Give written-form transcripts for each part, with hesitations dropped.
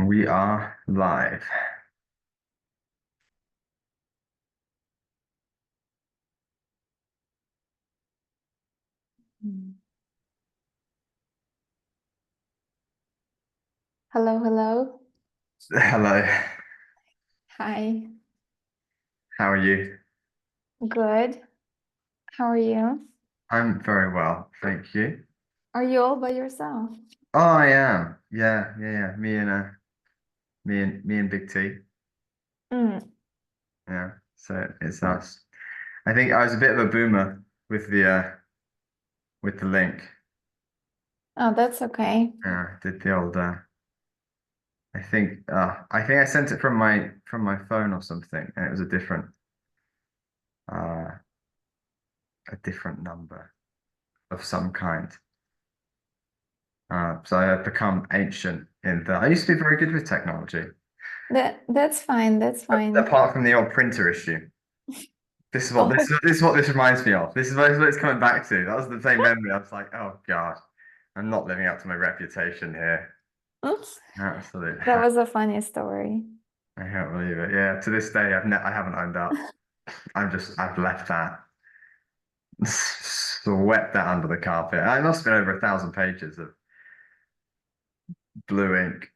We are live. Mm. Hello, hello. Hello. Hi. How are you? Good. How are you? I'm very well, thank you. Are you all by yourself? Oh, I am. Yeah. Me and Big T. Mm. Yeah. So it's nice. I think I was a bit of a boomer with the link. Oh, that's okay. Yeah, did the old I think I sent it from my phone or something, and it was uh a different number of some kind. So I have become ancient in that. I used to be very good with technology. That's fine. That's fine. Apart from the old printer issue. This is what this, Oh, this is what this reminds me of. This is what it's coming back to. That was the same memory. I was like, oh God, I'm not living up to my reputation here. oops. Absolute That hack. was a funny story. I can't believe it. Yeah, to this day, I haven't owned up. I've left that, swept that under the carpet. It must have been over 1,000 pages of blue ink.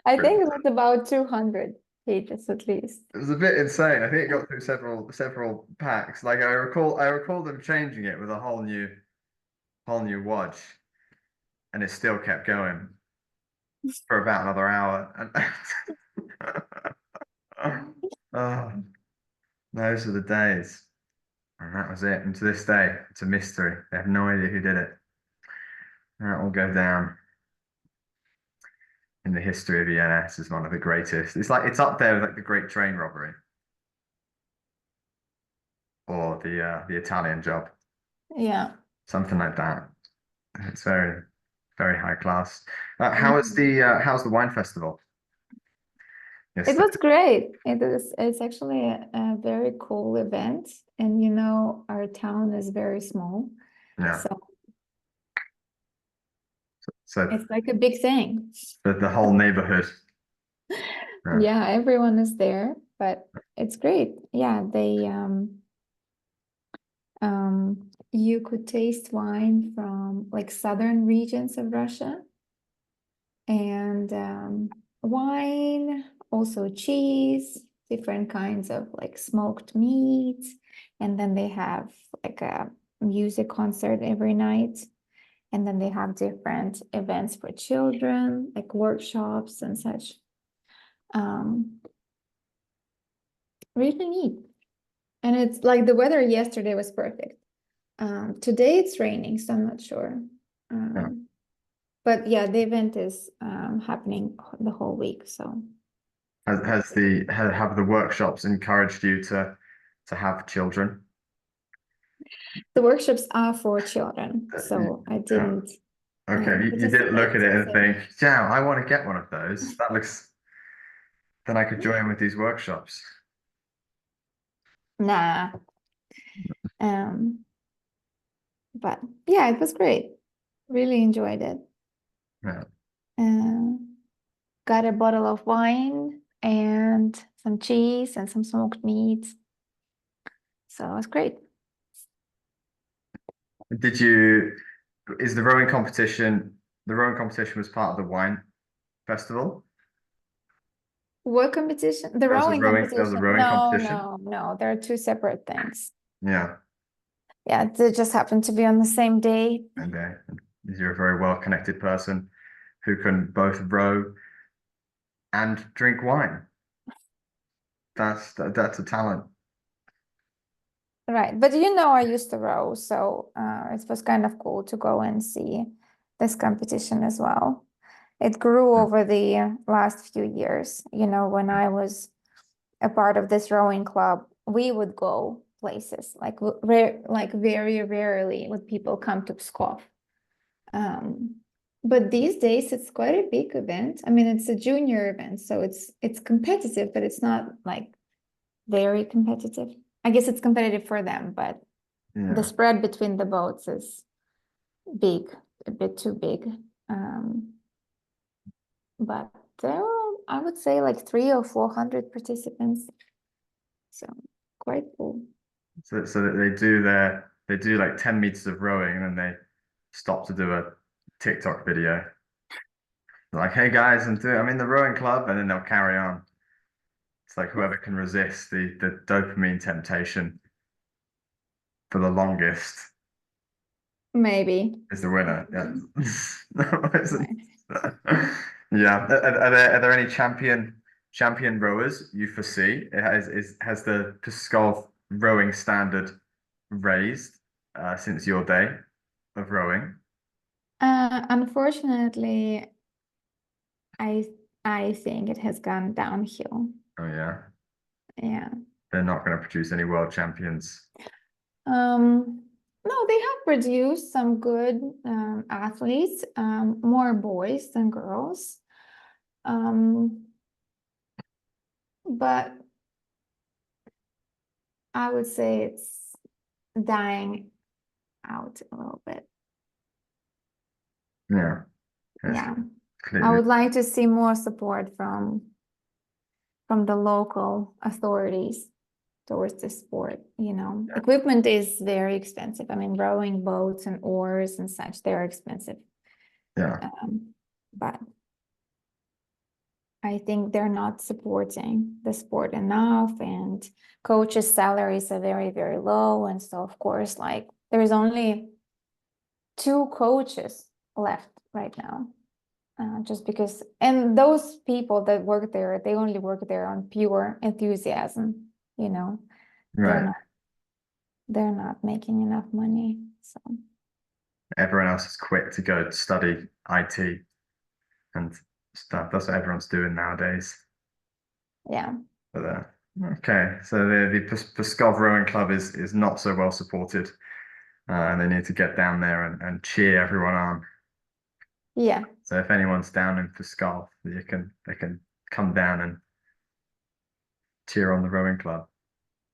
I It think it was about 200 pages at least. was a bit insane. I think it got through several packs. Like I recall them changing it with a whole new watch, and it still kept going for about another hour. And oh, those are the days. And that was it. And to this day, it's a mystery. They have no idea who did it. That will go down in the history of ENS as one of the greatest. It's up there with like the Great Train Robbery or the Italian Job, Yeah. something like that. It's very high class. Mhm. How's the wine festival It yesterday? was great. It's actually a very cool event. And our town is very small. Yeah. So So it's like a big thing. the whole neighborhood. Yeah. Yeah, everyone is there, but it's great. Yeah, you could taste wine from like southern regions of Russia and wine, also cheese, different kinds of like smoked meat, and then they have like a music concert every night, and then they have different events for children, like workshops and such. Um, Really neat. And it's like the weather yesterday was perfect. Today it's raining, so I'm not sure. Yeah. But yeah, the event is happening the whole week. So Have the workshops encouraged you to have children? the workshops are for children. So I Yeah. didn't Okay. You didn't look participate. at it and So think, yeah, I want to get one of those. Then I could join with these workshops. nah. Um, but yeah, it was great. Really enjoyed it. Yeah. Uh, got a bottle of wine and some cheese and some smoked meat. So it was great. Did you, is the rowing competition was part of the wine festival? What competition? The rowing There was a competition? rowing No, competition. no, no. They're two separate things. Yeah. Yeah, they just happened to be on the same day. And you're a very well-connected person who can both row and drink wine. That's a talent. Right. But I used to row, so it was kind of cool to go and see this competition as well. It grew Yeah. over the last few years. When I was a part of this rowing club, we would go places like very rarely would people come to Pskov. Um, but these days it's quite a big event. I mean, it's a junior event, so it's competitive, but it's not like very competitive. I guess it's competitive for them, but the Yeah. spread between the boats is big, a bit too big. Um, but there are, I would say, like 300 or 400 participants. So quite cool. So that they do like 10 meters of rowing and then they stop to do a TikTok video. Like, hey guys, I'm in the rowing club, and then they'll carry on. It's like whoever can resist the dopamine temptation for the longest Maybe. is the winner. Right. Yeah. Yeah. Are there any champion rowers you foresee? Has the Pskov rowing standard raised since your day of rowing? Unfortunately, I I think it has gone downhill. Oh yeah. Yeah. They're not going to produce any world champions. No, they have produced some good athletes, more boys than girls. Um, but I would say it's dying out a little bit. Yeah. It's Yeah. I clearly. would like to see more support from the local authorities towards the sport. Yeah. Equipment is very expensive. I mean, rowing boats and oars and such, they're expensive. Yeah. But I think they're not supporting the sport enough, and coaches' salaries are very, very low. And so, of course, like there's only 2 coaches left right now. Just because, and those people that work there, they only work there on pure enthusiasm, they're Right. not they're not making enough money. So Everyone else has quit to go study IT and stuff. That's what everyone's doing nowadays. yeah. But okay, so the Pskov Rowing Club is not so well supported, and they need to get down there and cheer everyone on. Yeah. So if anyone's down in Pskov, they can come down and cheer on the rowing club.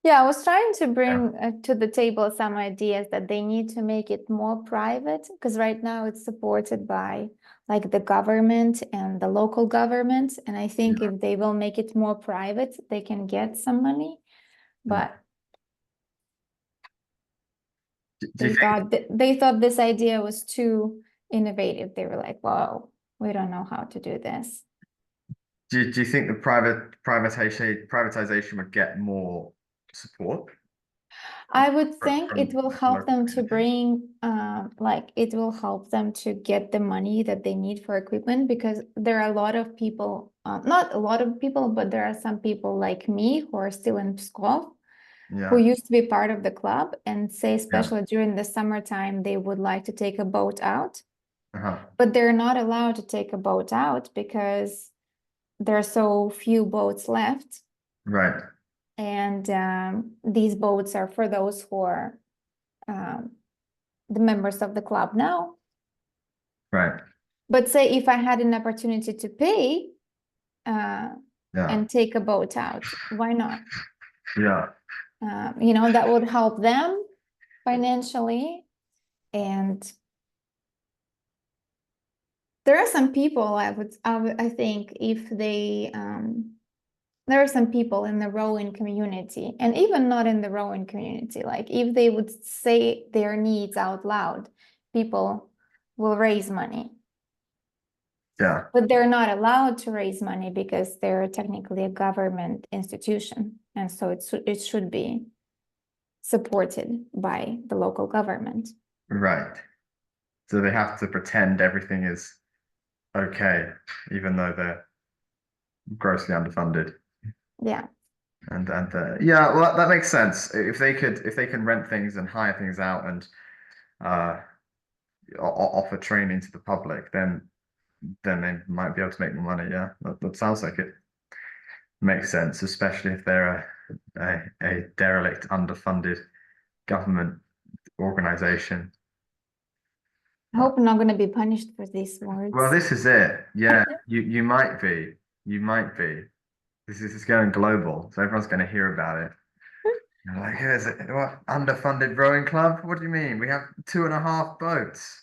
Yeah, I was trying to Yeah. bring to the table some ideas that they need to make it more private, because right now it's supported by like the government and the local government. And I think Yeah. if they will make it more private, they can get some money. Yeah. But Do you they think thought this idea was too innovative. They were like, "Whoa, we don't know how to do this." do you think the privatization would get more support I would think it will from the help local them to community? bring, like, it will help them to get the money that they need for equipment, because there are a lot of people, not a lot of people, but there are some people like me who are still in Pskov, who Yeah. used to be part of the club, and say, Yeah. especially during the summertime, they would like to take a boat out, Uh-huh. but they're not allowed to take a boat out because there are so few boats left. Right. And these boats are for those who are um, the members of the club now. Right. But say if I had an opportunity to pay uh, Yeah. and take a boat out, why not? Yeah. That would help them financially. And there are some people I think if they there are some people in the rowing community, and even not in the rowing community, like if they would say their needs out loud, people will raise money. Yeah. But they're not allowed to raise money because they're technically a government institution. And so it should be supported by the local government. Right. So they have to pretend everything is okay, even though they're grossly underfunded. Yeah. And yeah, well that makes sense. If they can rent things and hire things out and uh offer training to the public, then they might be able to make more money. Yeah, that sounds like it makes sense, especially if they're a derelict, underfunded government organization. I hope I'm not going to be punished for these Well, words. this is it. Yeah, you might be. You might be. This is going global, so everyone's going to hear about it. You're like, who is it? What underfunded rowing club? What do you mean? We have 2.5 boats,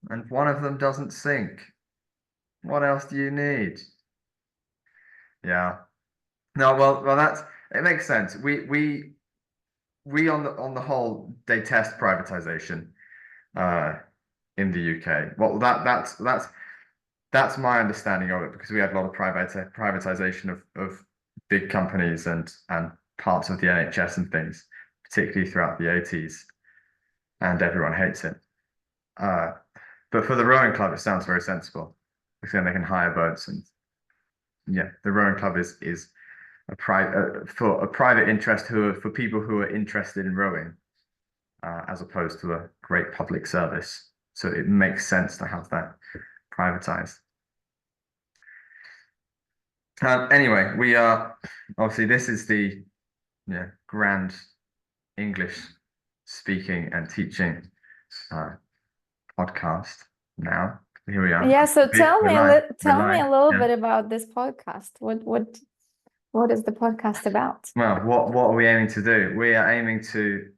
and one of them doesn't sink. What else do you need? Yeah. No, well, it makes sense. We on the whole detest privatization in the UK. Well, that's my understanding of it because we had a lot of privatization of big companies and parts of the NHS and things, particularly throughout the 80s, and everyone hates it. But for the rowing club, it sounds very sensible because then they can hire boats and yeah, the rowing club is a private for a private interest for people who are interested in rowing, as opposed to a great public service. So it makes sense to have that privatized. Anyway, we are obviously this is the grand English speaking and teaching podcast now. Here we are. Yeah, so tell me We're me live. a little Yeah. bit about this podcast. What is the podcast about? Well, what are we aiming to do? We are aiming to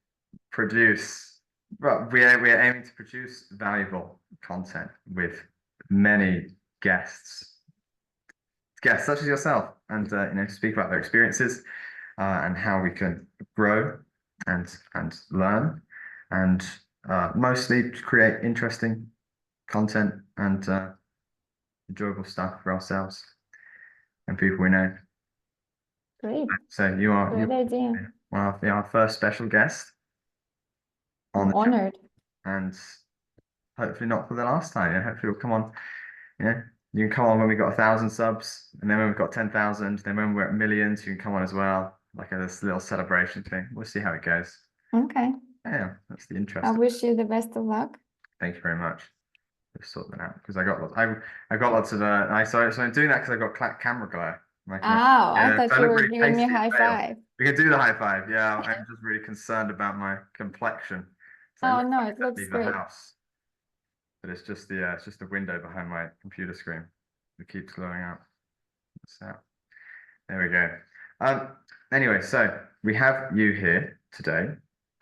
produce, well, we are aiming to produce valuable content with many guests such as yourself, and speak about their experiences and how we can grow and learn, and mostly create interesting content and enjoyable stuff for ourselves and people we know. Great. So you are Great idea. one of our first special guest on I'm the channel, honored. and hopefully not for the last time. Yeah, hopefully you'll come on. Yeah, you can come on when we got 1,000 subs, and then when we've got 10,000, then when we're at millions, you can come on as well, like this little celebration thing. We'll see how it goes. Okay. Yeah, that's the interest. I wish you the best of luck. Thank you very much. Just sort that out because I got lots. I got lots of. So I'm doing that because I got camera glare. Oh, I thought so I you look were really giving me a pasty high and pale. five. We can do the high five. Yeah, I'm just really concerned about my complexion. So I Oh look no, like it I looks leave the great. house, but it's just the window behind my computer screen that keeps glowing out. So there we go. Anyway, so we have you here today,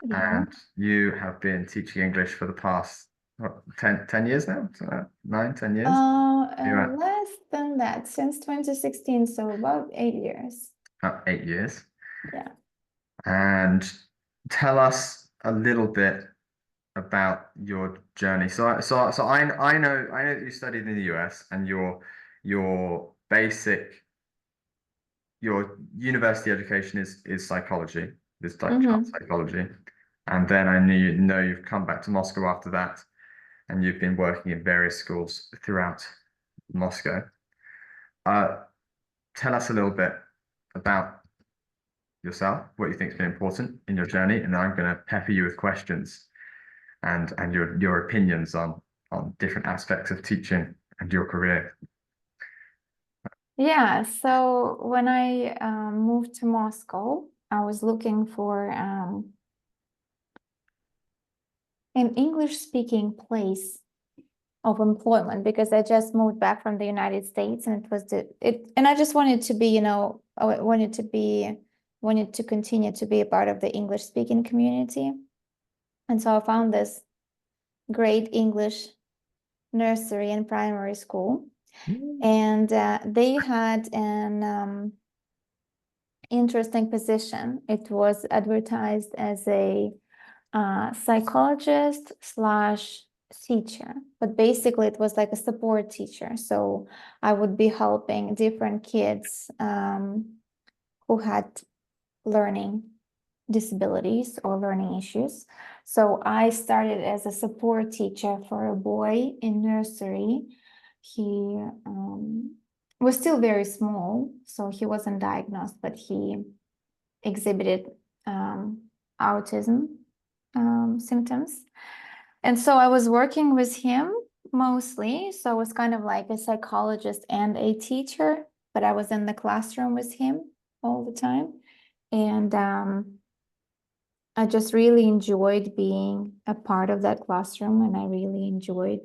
Yeah. and you have been teaching English for the past what, 10 years now? 9, 10 years? Yeah. Less than that, since 2016, so about 8 years. 8 years. Yeah. And tell us a little bit about your journey. I know that you studied in the US and your basic your university education is psychology, this like child psychology. And then I know you've come back to Moscow after that, and you've been working in various schools throughout Moscow. Tell us a little bit about yourself, what you think has been important in your journey, and then I'm going to pepper you with questions and your opinions on different aspects of teaching and your career. Yeah, so when I moved to Moscow, I was looking for an English-speaking place of employment because I just moved back from the United States, and and I just wanted to be, I wanted to continue to be a part of the English-speaking community. And so I found this great English nursery and primary school. And they had an interesting position. It was advertised as a psychologist slash teacher, but basically it was like a support teacher. So I would be helping different kids who had learning disabilities or learning issues. So I started as a support teacher for a boy in nursery. He was still very small, so he wasn't diagnosed, but he exhibited autism symptoms. And so I was working with him mostly. So I was kind of like a psychologist and a teacher, but I was in the classroom with him all the time. And I just really enjoyed being a part of that classroom, and I really enjoyed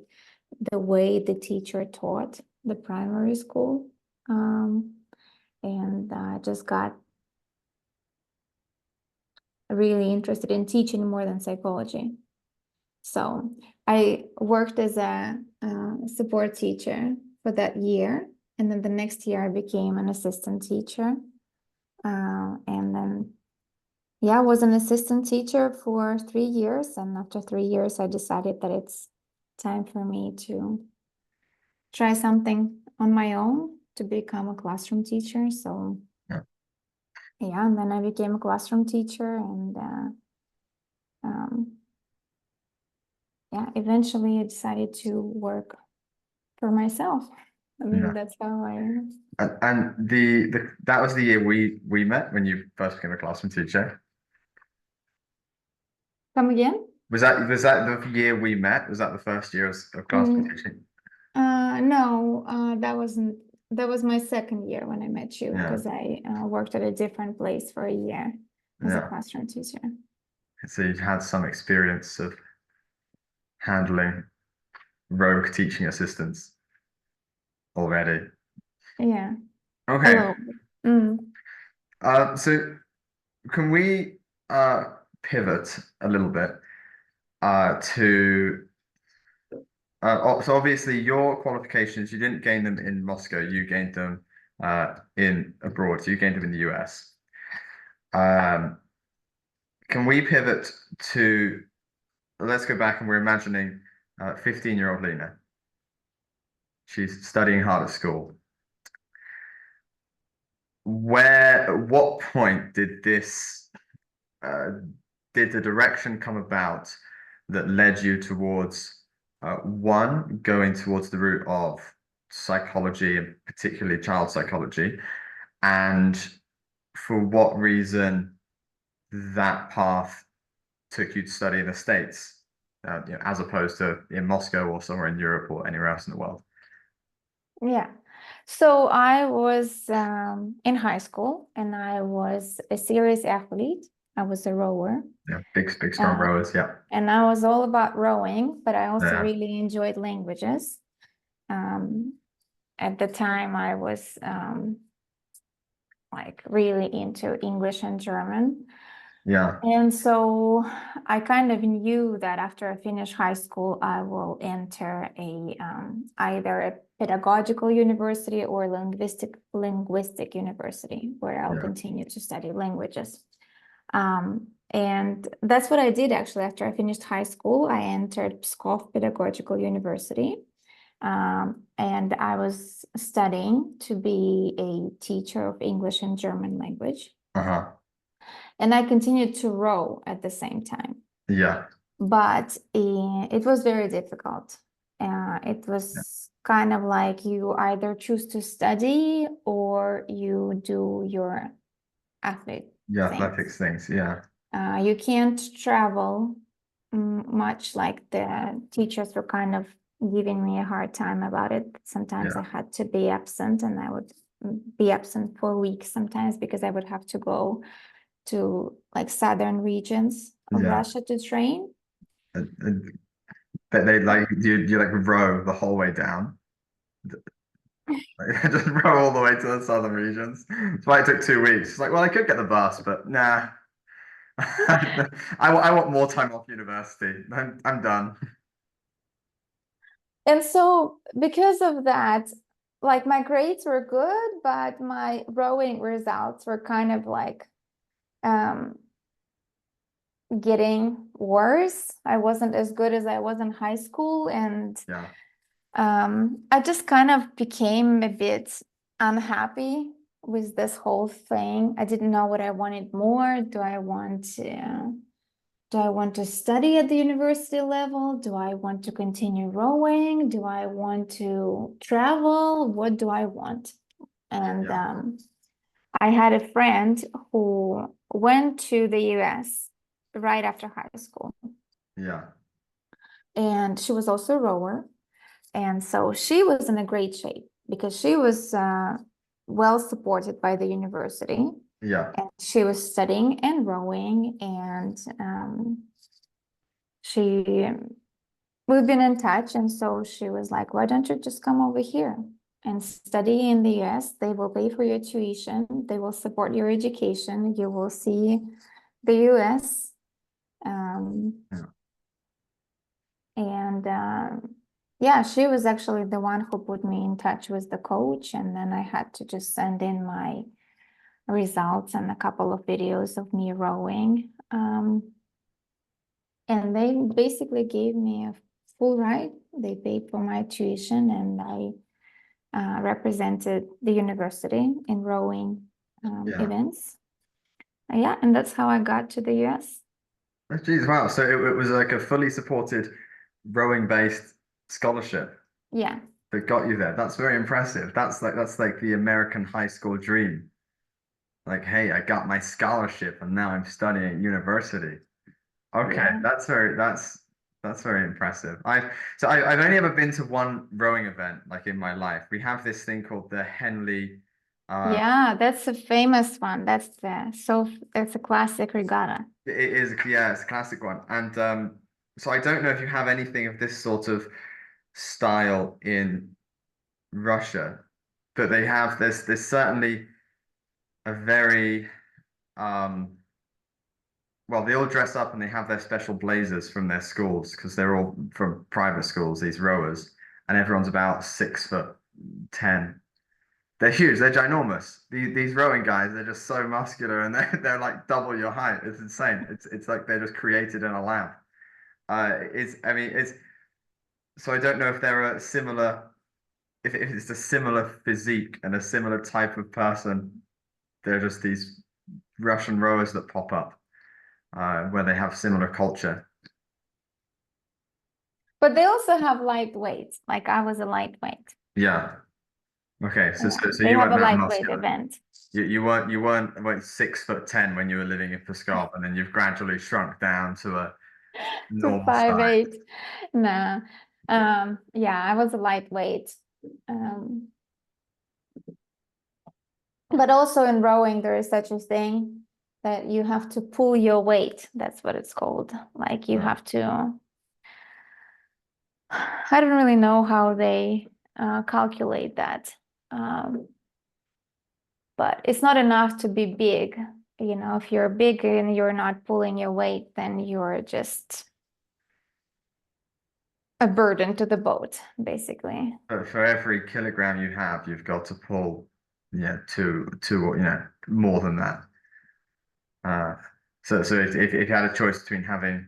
the way the teacher taught the primary school. And I just got really interested in teaching more than psychology. So I worked as a support teacher for that year. And then the next year I became an assistant teacher. And then, yeah, I was an assistant teacher for 3 years. And after 3 years, I decided that it's time for me to try something on my own to become a classroom teacher. So, Yeah. yeah, and then I became a classroom teacher and yeah, eventually I decided to work for myself. I mean, Yeah. that's how I. And the that was the year we met when you first became a classroom teacher. Come again? Was that the year we met? Was that the first year of classroom Mm, teaching? no, that was my second year when I met you Yeah. because I worked at a different place for a year as a Yeah. classroom teacher. So you had some experience of handling rogue teaching assistants already. Yeah, a Okay. little bit. Mm. So can we pivot a little bit to so obviously your qualifications, you didn't gain them in Moscow, you gained them in abroad, so you gained them in the US. Um, can we pivot to, let's go back and we're imagining 15-year-old Lina. She's studying hard at school. At what point uh, did the direction come about that led you towards one, going towards the route of psychology and particularly child psychology, and for what reason that path took you to study in the States, as opposed to in Moscow or somewhere in Europe or anywhere else in the world? Yeah. So I was in high school and I was a serious athlete. I was a rower. Yeah, big, big, strong Uh, rowers. Yeah, and I was all about rowing, but I also yeah, really enjoyed languages. At the time, I was like really into English and German. yeah, And so I kind of knew that after I finish high school, I will enter a either a pedagogical university or linguistic university where I'll yeah. continue to study languages. And that's what I did actually after I finished high school. I entered Pskov Pedagogical University. And I was studying to be a teacher of English and German language. Uh-huh. And I continued to row at the same time. Yeah, But it was very difficult. It yeah, was kind of like you either choose to study or you do your athlete yeah. things. Athletics things. Yeah, You can't travel much, like the teachers were kind of giving me a hard time about it. Sometimes I yeah, had to be absent and I would be absent for weeks sometimes because I would have to go to like southern regions of yeah. Russia to train. And they like you like row the whole way down. Like, just row all the way to the southern regions. That's why it took 2 weeks. It's like, well, I could get the bus, but nah. I want more time off university. I'm done. And so because of that, like my grades were good, but my rowing results were kind of like um, getting worse. I wasn't as good as I was in high school, and Yeah, I just kind of became a bit unhappy with this whole thing. I didn't know what I wanted more. Do I want to study at the university level? Do I want to continue rowing? Do I want to travel? What do I want? And yeah, I had a friend who went to the US right after high school, yeah, and she was also a rower. And so she was in a great shape because she was well supported by the university, yeah, and she was studying and rowing, and she we've been in touch. And so she was like, why don't you just come over here and study in the US? They will pay for your tuition, they will support your education, you will see the US. Um, yeah, and Yeah, she was actually the one who put me in touch with the coach, and then I had to just send in my results and a couple of videos of me rowing. And they basically gave me a full ride. They paid for my tuition, and I represented the university in rowing Yeah. events. Yeah, and that's how I got to the US. Oh, geez, wow. So it was like a fully supported rowing-based scholarship Yeah. that got you there. That's very impressive. That's like the American high school dream. Like, hey, I got my scholarship and now I'm studying at university. Okay, Yeah. that's very impressive. I've only ever been to one rowing event like in my life. We have this thing called the Henley. Yeah, that's a famous one. That's a classic regatta. It is, yeah, it's a classic one. And so I don't know if you have anything of this sort of style in Russia, but they have there's certainly a very well, they all dress up and they have their special blazers from their schools because they're all from private schools, these rowers, and everyone's about 6'10". They're huge, they're ginormous. These rowing guys, they're just so muscular and they're like double your height. It's insane. It's like they're just created in a lab. It's I mean it's so I don't know if there are similar if it's a similar physique and a similar type of person. They're just these Russian rowers that pop up where they have similar culture. But they also have lightweight. Like I was a lightweight. Yeah. Okay. Yeah, So they you have weren't a that lightweight muscular. event You weren't 6'10" when you were living in Pskov, and then you've gradually shrunk down to a to normal five size. eight. Nah. Yeah, I was a lightweight. Um, but also in rowing, there is such a thing that you have to pull your weight. That's what it's called. Like you have to, I don't really know how they calculate that. Um, but it's not enough to be big. You know, if you're big and you're not pulling your weight, then you're just a burden to the boat, basically. But for every kilogram you have, you've got to pull, yeah, two or more than that. Uh, so if you had a choice between having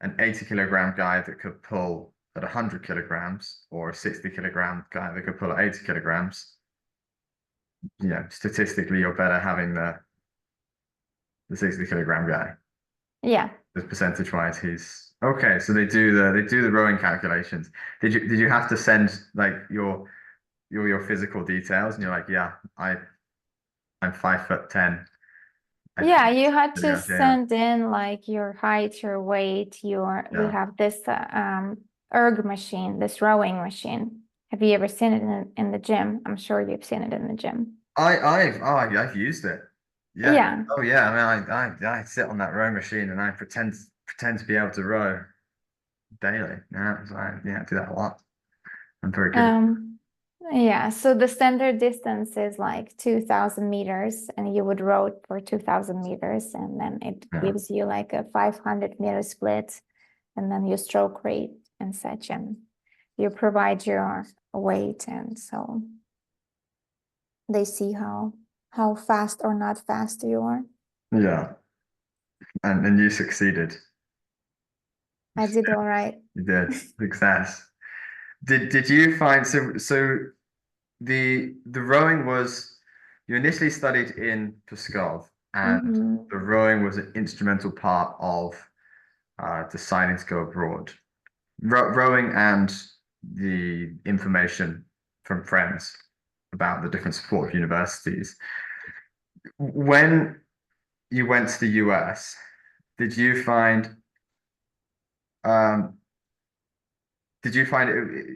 an 80-kilogram guy that could pull at 100 kilograms or a 60-kilogram guy that could pull at 80 kilograms, statistically you're better having the 60-kilogram guy. Yeah. Because percentage wise, he's okay. So they do the rowing calculations. Did you have to send like your physical details and you're like, yeah, I'm 5'10". Yeah, you had to Kilograms, yeah, send in like your height, your weight, we yeah. have this erg machine, this rowing machine. Have you ever seen it in the gym? I'm sure you've seen it in the gym. I've used it. Yeah. Yeah. Oh yeah. I mean, I sit on that row machine and I pretend to be able to row daily. Yeah. So I do that a lot. I'm very good. Um, yeah, so the standard distance is like 2000 meters, and you would row for 2000 meters, and then it Yeah. gives you like a 500-meter split, and then your stroke rate and such, and you provide your weight, and so they see how fast or not fast you are. Yeah. And you succeeded. I did all right. You did. Success. Did you find so the rowing was you initially studied in Pskov and Mhm. the rowing was an instrumental part of deciding to go abroad. Rowing and the information from friends about the different support of universities. When you went to the US, did you find um, did you find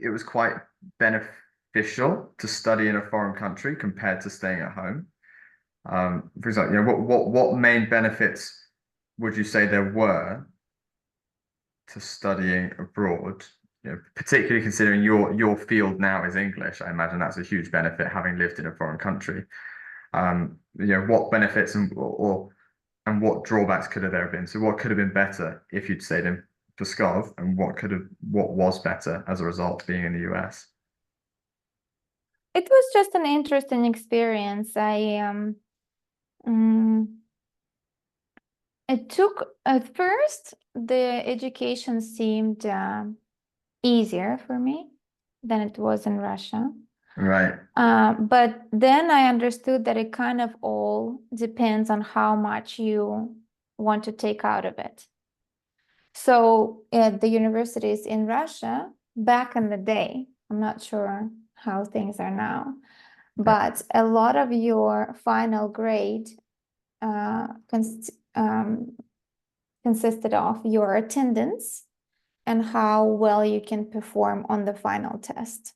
it was quite beneficial to study in a foreign country compared to staying at home? For example, what main benefits would you say there were to studying abroad? Particularly considering your field now is English, I imagine that's a huge benefit having lived in a foreign country. What benefits and what drawbacks could have there been? So what could have been better if you'd stayed in Pskov, and what was better as a result being in the US? It was just an interesting experience. It took at first the education seemed easier for me than it was in Russia. Right. But then I understood that it kind of all depends on how much you want to take out of it. So at the universities in Russia, back in the day, I'm not sure how things are now, but a lot of your final grade consisted of your attendance and how well you can perform on the final test.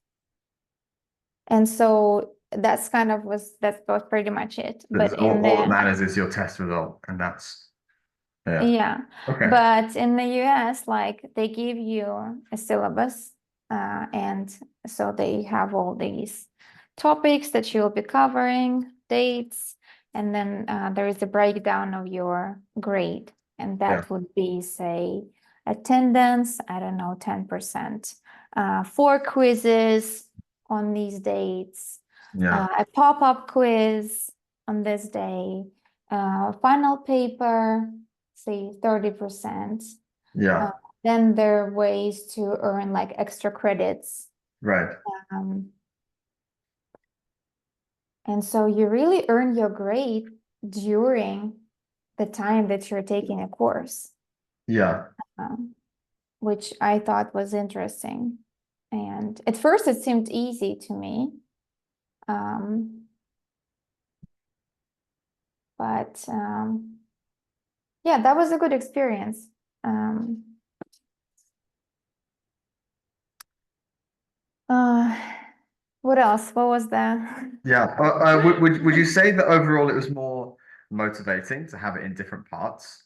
And so that's pretty much it. But All that matters is your test result, and that's yeah. Okay. But in the US, like they give you a syllabus, and so they have all these topics that you'll be covering, dates, and then there is a breakdown of your grade, and that would be, say, attendance, I don't know, 10%, 4 quizzes on these dates, a pop-up quiz on this day, final paper, say 30%. Yeah. Then there are ways to earn like extra credits. Right. And so you really earn your grade during the time that you're taking a course. Yeah. Which I thought was interesting. And at first it seemed easy to me. But yeah, that was a good experience. What else? What was that? Yeah. Would you say that overall it was more motivating to have it in different parts?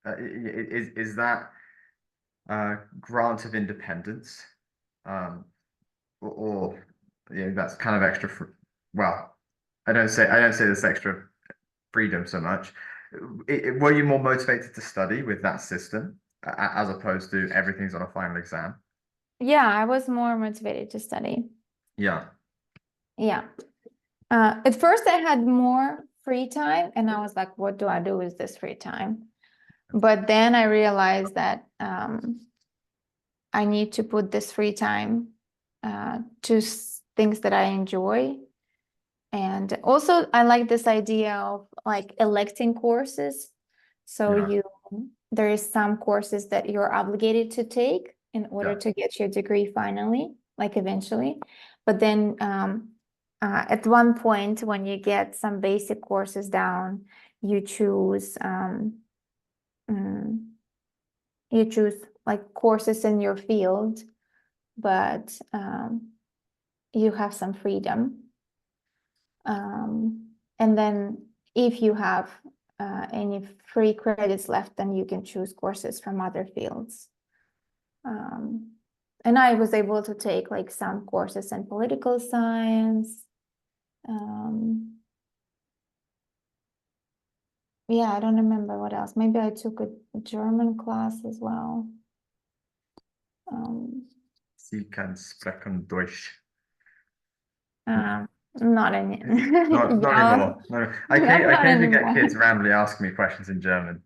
Is that grant of independence, or yeah, that's kind of extra. Well, I don't say this extra freedom so much. Were you more motivated to study with that system as opposed to everything's on a final exam? Yeah, I was more motivated to study. Yeah. Yeah. At first I had more free time and I was like, what do I do with this free time? But then I realized that I need to put this free time to things that I enjoy. And also I like this idea of like electing courses. So there is some courses that you're obligated to take in order to get your degree finally, like eventually. But then at one point when you get some basic courses down, you choose like courses in your field, but you have some freedom. And then if you have any free credits left, then you can choose courses from other fields. And I was able to take like some courses in political science. Yeah, I don't remember what else. Maybe I took a German class as well. Sie kann sprechen Deutsch. Not any. Not anymore. No. I Not occasionally get anymore. kids randomly asking me questions in German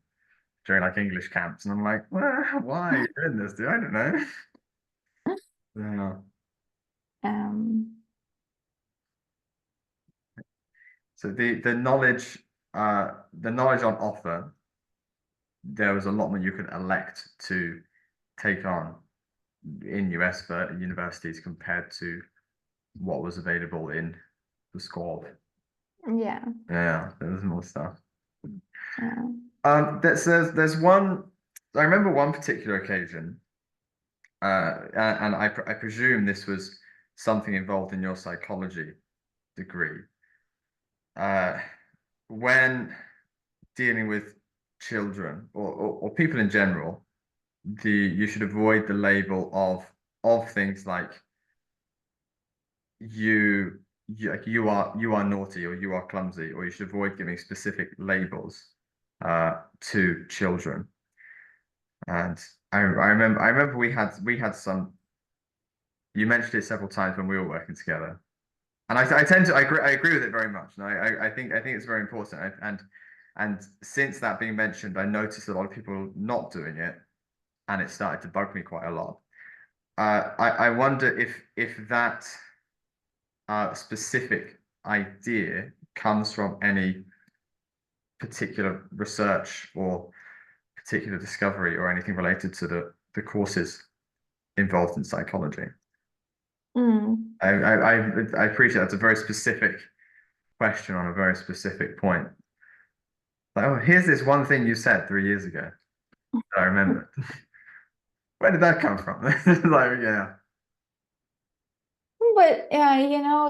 during like English camps, and I'm like, well, why are you doing this, dude? I don't know. Yeah. So the knowledge on offer, there was a lot more you could elect to take on in US universities compared to what was available in the school. Yeah. Yeah, there's more stuff. Yeah. There's one. I remember one particular occasion, and I presume this was something involved in your psychology degree. When dealing with children or people in general, you should avoid the label of things like you are naughty or you are clumsy, or you should avoid giving specific labels to children. And I remember we had some. You mentioned it several times when we were working together, and I tend to I agree with it very much, and I think it's very important. And since that being mentioned, I noticed a lot of people not doing it, and it started to bug me quite a lot. I wonder if that specific idea comes from any particular research or particular discovery or anything related to the courses involved in psychology. Mm. I appreciate that's a very specific question on a very specific point. Like, oh, here's this one thing you said 3 years ago that I remember. Where did that come from? Like, yeah, But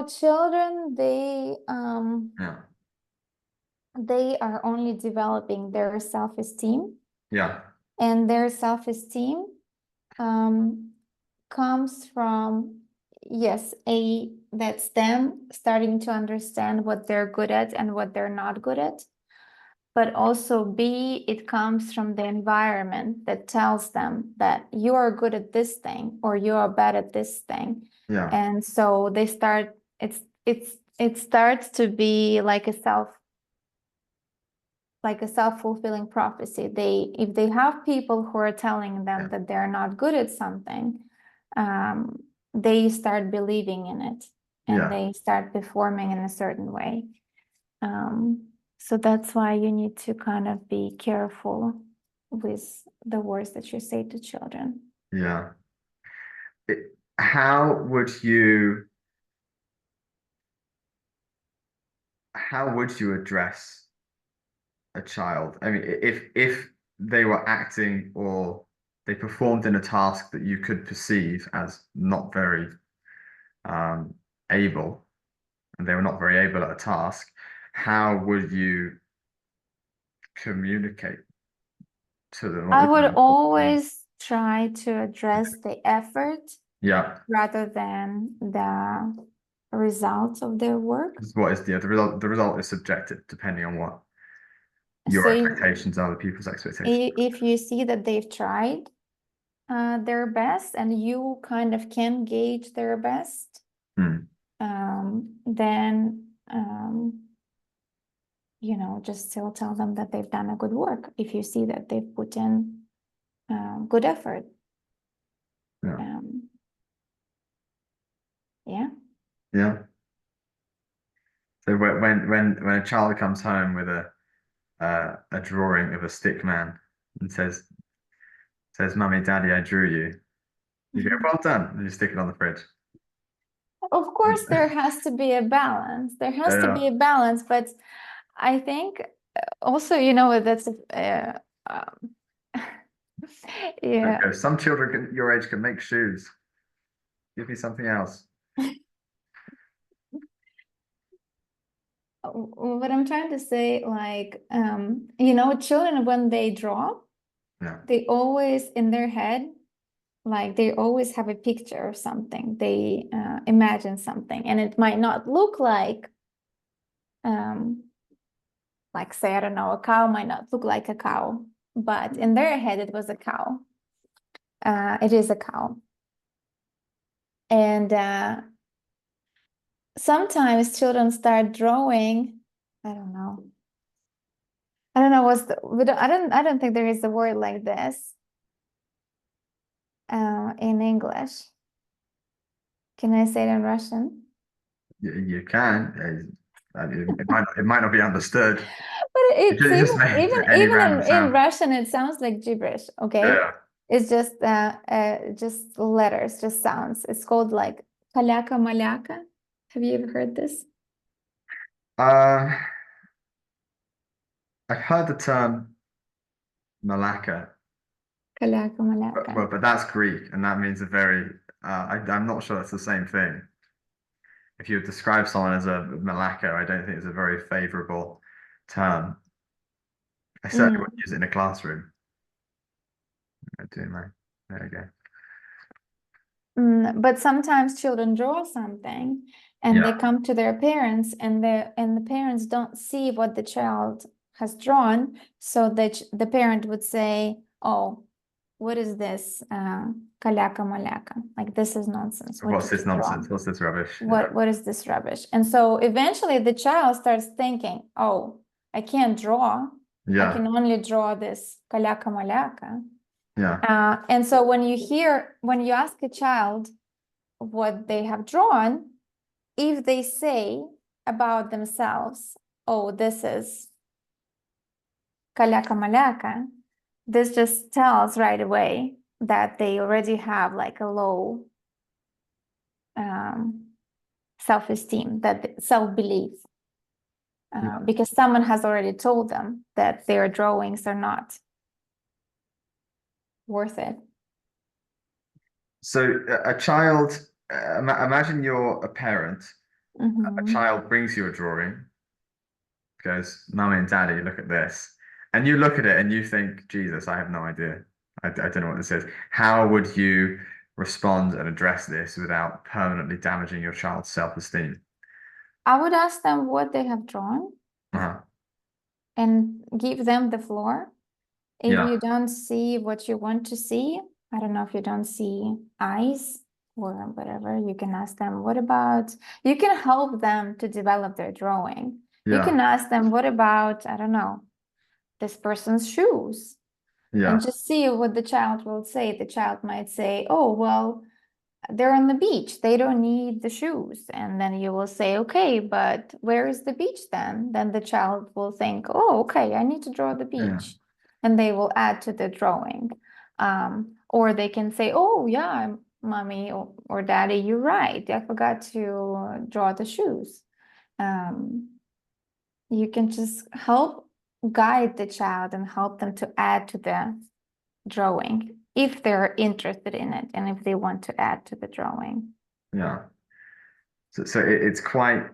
children, yeah, they are only developing their self-esteem, yeah, and their self-esteem um, comes from, yes, that's them starting to understand what they're good at and what they're not good at. But also B, it comes from the environment that tells them that you are good at this thing or you are bad at this thing. yeah, And so it starts to be like a self-fulfilling prophecy. If they have people who are telling them yeah, that they're not good at something, they start believing in it and yeah, they start performing in a certain way. So that's why you need to kind of be careful with the words that you say to children. yeah. How would you address a child? I mean, if they were acting or they performed in a task that you could perceive as not very um, able, and they were not very able at a task, how would you communicate to them? What I would would you? always try to address the effort Yeah, rather than the results of their work. what is the result? The result is subjective, depending on what your So expectations are, the people's expectations. if you see that they've tried their best and you kind of can gauge their best, Hmm. then just still tell them that they've done a good work if you see that they've put in good effort. Yeah, Um, yeah. yeah. So when a child comes home with a drawing of a stick man and says, "Mummy, Daddy, I drew you," you go, "Well done," and you stick it on the fridge. Of course, there has to be a balance. There has to Yeah. be a balance, but I think also, that's um, yeah. Okay. Some children your age can make shoes. Give me something else. What I'm trying to say, like, children when they draw, Yeah. they always in their head, like they always have a picture of something. They imagine something, and it might not look um, like say, I don't know, a cow might not look like a cow, but in their head it was a cow. It is a cow. And sometimes children start drawing, I don't know. I don't know I don't think there is a word like this in English. Can I say it in Russian? You can. It might not be understood. But It it just, it seems just makes even any even random in sound. Russian it sounds like gibberish, okay? Yeah. It's just letters, just sounds. It's called like kalaka malaka. Have you ever heard this? Uh, I've heard the term Malacca, Kalaka but, malaka. but that's Greek, and that means a very. I'm not sure that's the same thing. If you would describe someone as a Malacca, I don't think it's a very favorable term. I certainly Mm. wouldn't use it in a classroom. I do my. There you go. But sometimes children draw something and they Yeah. come to their parents and the parents don't see what the child has drawn. So that the parent would say, oh, what is this? Kalaka malaka. Like this is nonsense. What What's did this you draw? nonsense? What's this rubbish? What is this rubbish? And so eventually the child starts thinking, oh, I can't draw. I Yeah. can only draw this kalaka malaka. Yeah. And so when you ask a child what they have drawn, if they say about themselves, oh, this is kalaka malaka, this just tells right away that they already have like a low self-esteem, that self-belief, Yeah. because someone has already told them that their drawings are not worth it. So a child, imagine you're a parent, a Mhm. child brings you a drawing, goes, Mummy and Daddy, look at this. And you look at it and you think, Jesus, I have no idea. I don't know what this is. How would you respond and address this without permanently damaging your child's self-esteem? I would ask them what they have drawn Uh-huh. and give them the floor. If Yeah. you don't see what you want to see, I don't know, if you don't see eyes or whatever, you can ask them, what about, you can help them to develop their drawing. You can Yeah. ask them, what about, I don't know, this person's shoes? And Yeah. just see what the child will say. The child might say, oh, well, they're on the beach. They don't need the shoes. And then you will say, okay, but where is the beach then? Then the child will think, oh, okay, I need to draw the Yeah. beach. And they will add to the drawing. Or they can say, oh, yeah, mommy or daddy, you're right. I forgot to draw the shoes. You can just help guide the child and help them to add to the drawing if they're interested in it and if they want to add to the drawing. Yeah. So it's quite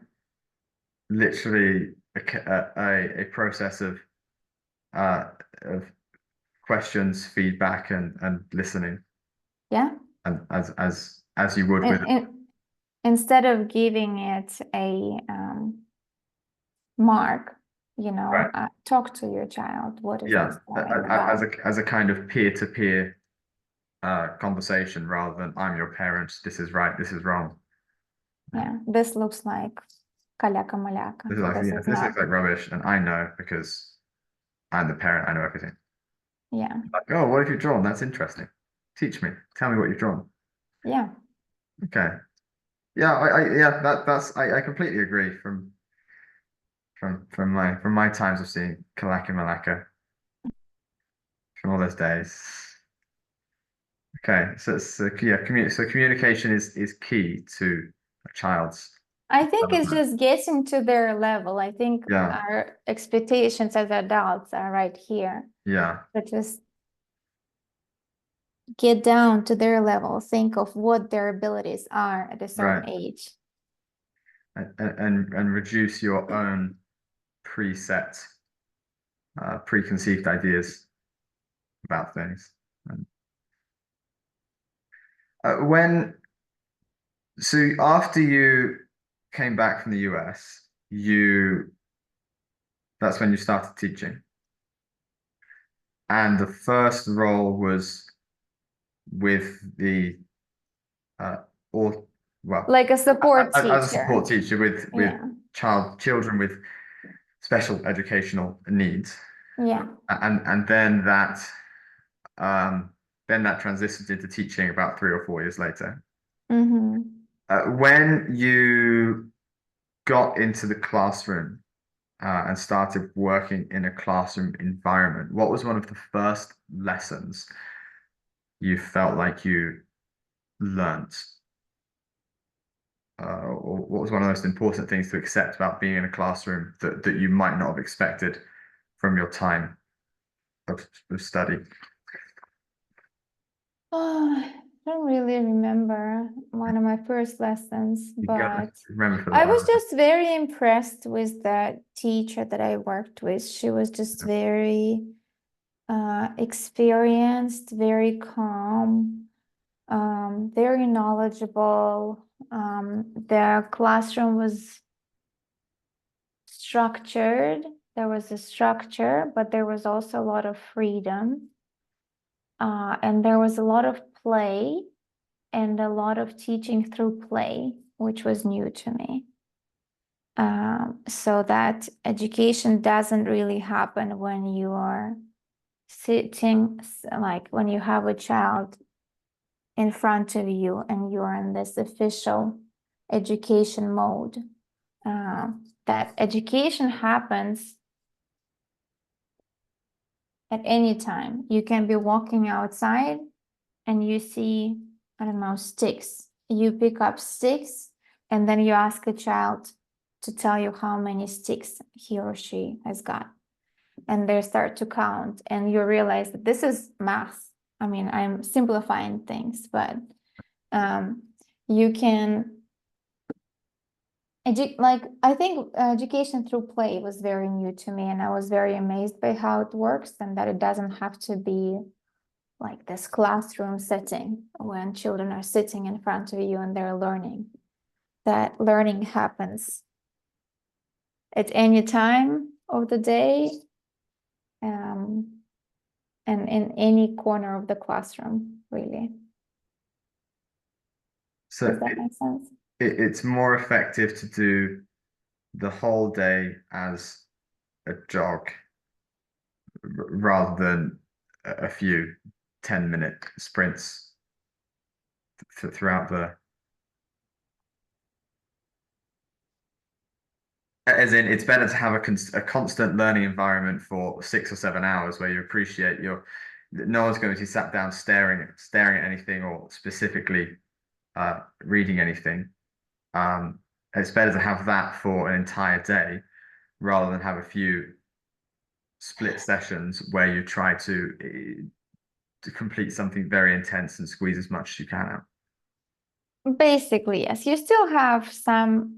literally a process uh, of questions, feedback, and listening, Yeah. and as you would with And instead of giving it a mark, right. talk to your child. What is Yeah, this drawing about? as a kind of peer-to-peer conversation rather than I'm your parent, this is right, this is wrong. Yeah, this looks like kalaka malaka. This is like, This yeah, is this not. looks like rubbish, and I know because I'm the parent, I know everything. Yeah. Like, oh, what have you drawn? That's interesting. Teach me. Tell me what you've drawn. Yeah. Okay. Yeah, yeah, I completely agree from my times of seeing Kalaka Malaka from all those days. Okay, so yeah, communication is key to a child's I think it's development. just getting to their level. I think Yeah, our expectations as adults are right here. yeah, But just get down to their level, think of what their abilities are at a certain right. age. And reduce your own preset, preconceived ideas about things. And, when so after you came back from the US, that's when you started teaching. And the first role was with the or well, Like a support as a teacher. support teacher with Yeah. children with special educational needs. Yeah. And then that transitioned into teaching about 3 or 4 years later. Mm-hmm. When you got into the classroom and started working in a classroom environment, what was one of the first lessons you felt like you learnt? Or what was one of the most important things to accept about being in a classroom that you might not have expected from your time of study? Oh, I don't really remember one of my first lessons, You can but remember for the I was final. just very impressed with the teacher that I worked with. She was just very experienced, very calm, very knowledgeable. The classroom was structured. There was a structure, but there was also a lot of freedom. and there was a lot of play and a lot of teaching through play, which was new to me. So that education doesn't really happen when you are sitting, like when you have a child in front of you and you're in this official education mode. That education happens at any time. You can be walking outside and you see, I don't know, sticks. You pick up sticks and then you ask a child to tell you how many sticks he or she has got. And they start to count and you realize that this is math. I mean, I'm simplifying things, but you can I think education through play was very new to me, and I was very amazed by how it works and that it doesn't have to be like this classroom setting when children are sitting in front of you and they're learning. That learning happens at any time of the day, and in any corner of the classroom, really. So Does that make sense? it's more effective to do the whole day as a jog rather than a few 10-minute sprints throughout the. As in, it's better to have a constant learning environment for 6 or 7 hours where you appreciate no one's going to be sat down staring at anything or specifically reading anything. It's better to have that for an entire day rather than have a few split sessions where you try to complete something very intense and squeeze as much as you can out. Basically, yes. You still have some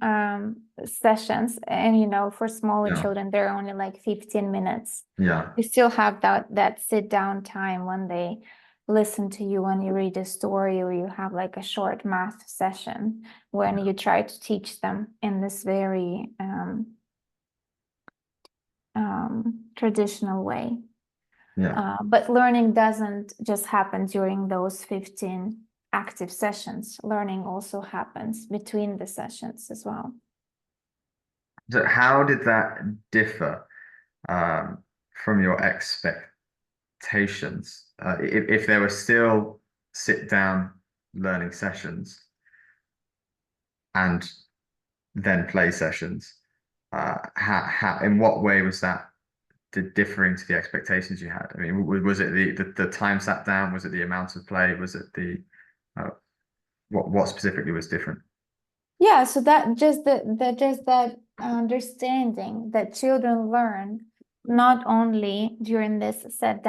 sessions, and for smaller Yeah. children, they're only like 15 minutes. Yeah. You still have that sit down time when they listen to you when you read a story, or you have like a short math session when you try to teach them in this very traditional way. Yeah. But learning doesn't just happen during those 15 active sessions. Learning also happens between the sessions as well. So how did that differ from your expectations? If there were still sit down learning sessions and then play sessions, how in what way was that differing to the expectations you had? I mean, was it the time sat down? Was it the amount of play? Was it the what specifically was different? Yeah, so that just that understanding that children learn not only during this sitting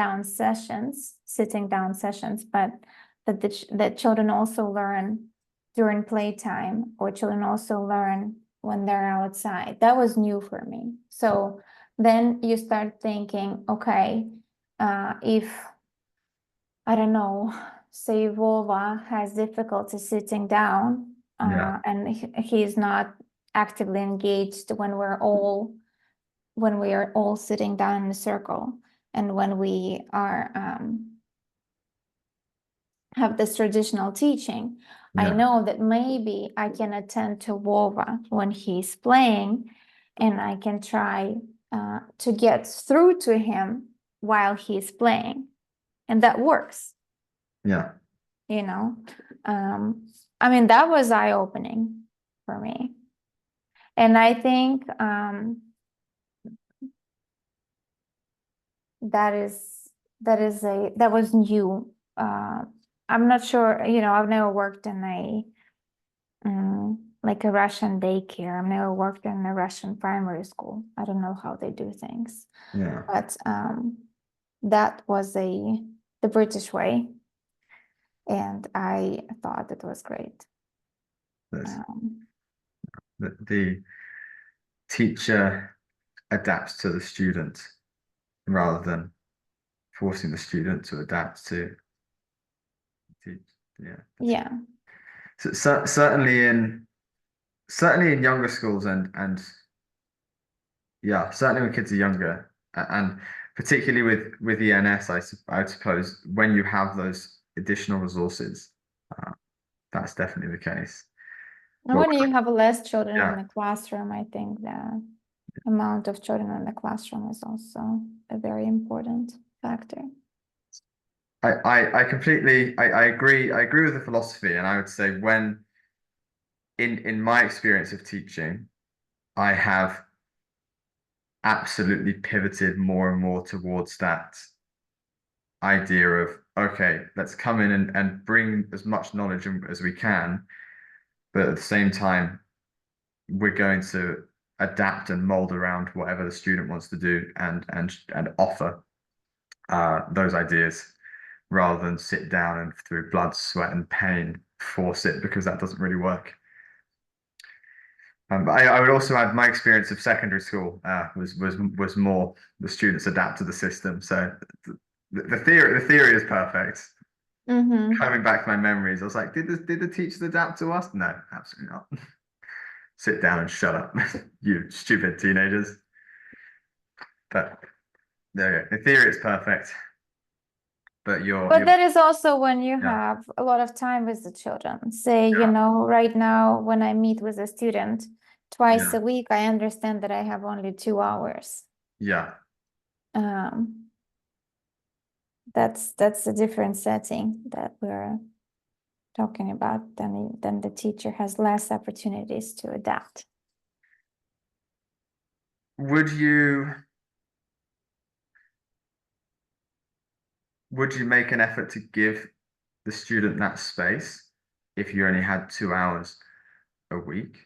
down sessions, but that children also learn during playtime, or children also learn when they're outside. That was new for me. So then you start thinking, okay, if I don't know, say Vova has difficulty sitting down, Yeah. and he's not actively engaged when we are all sitting down in a circle, and when we are have this traditional teaching. I Yeah. know that maybe I can attend to Vova when he's playing, and I can try to get through to him while he's playing, and that works. Yeah. I mean, that was eye-opening for me. And I think that was new. I'm not sure, I've never worked in like a Russian daycare. I've never worked in a Russian primary school. I don't know how they do things. Yeah. But that was the British way, and I thought it was great. The teacher adapts to the student rather than forcing the student to adapt to teach. Yeah. Yeah. So, certainly in younger schools and yeah, certainly when kids are younger and particularly with ENS, I suppose when you have those additional resources, uh, that's definitely the case. And But when you have less children in yeah, the classroom, I think the amount of children in the classroom is also a very important factor. I completely I agree with the philosophy, and I would say when in my experience of teaching, I have absolutely pivoted more and more towards that idea of okay, let's come in and bring as much knowledge as we can, but at the same time, we're going to adapt and mold around whatever the student wants to do and offer those ideas rather than sit down and through blood, sweat, and pain force it because that doesn't really work. But I would also add my experience of secondary school was more the students adapt to the system. So the theory is perfect. Mm-hmm. Coming back to my memories, I was like, did the teachers adapt to us? No, absolutely not. Sit down and shut up, you stupid teenagers. But there you go. The theory is perfect, but But that is also when you yeah, have a lot of time with the children. Say, yeah, right now when I meet with a student twice yeah, a week, I understand that I have only 2 hours. yeah, Um, that's a different setting that we're talking about. Then the teacher has less opportunities to adapt. Would you would you make an effort to give the student that space if you only had 2 hours a week?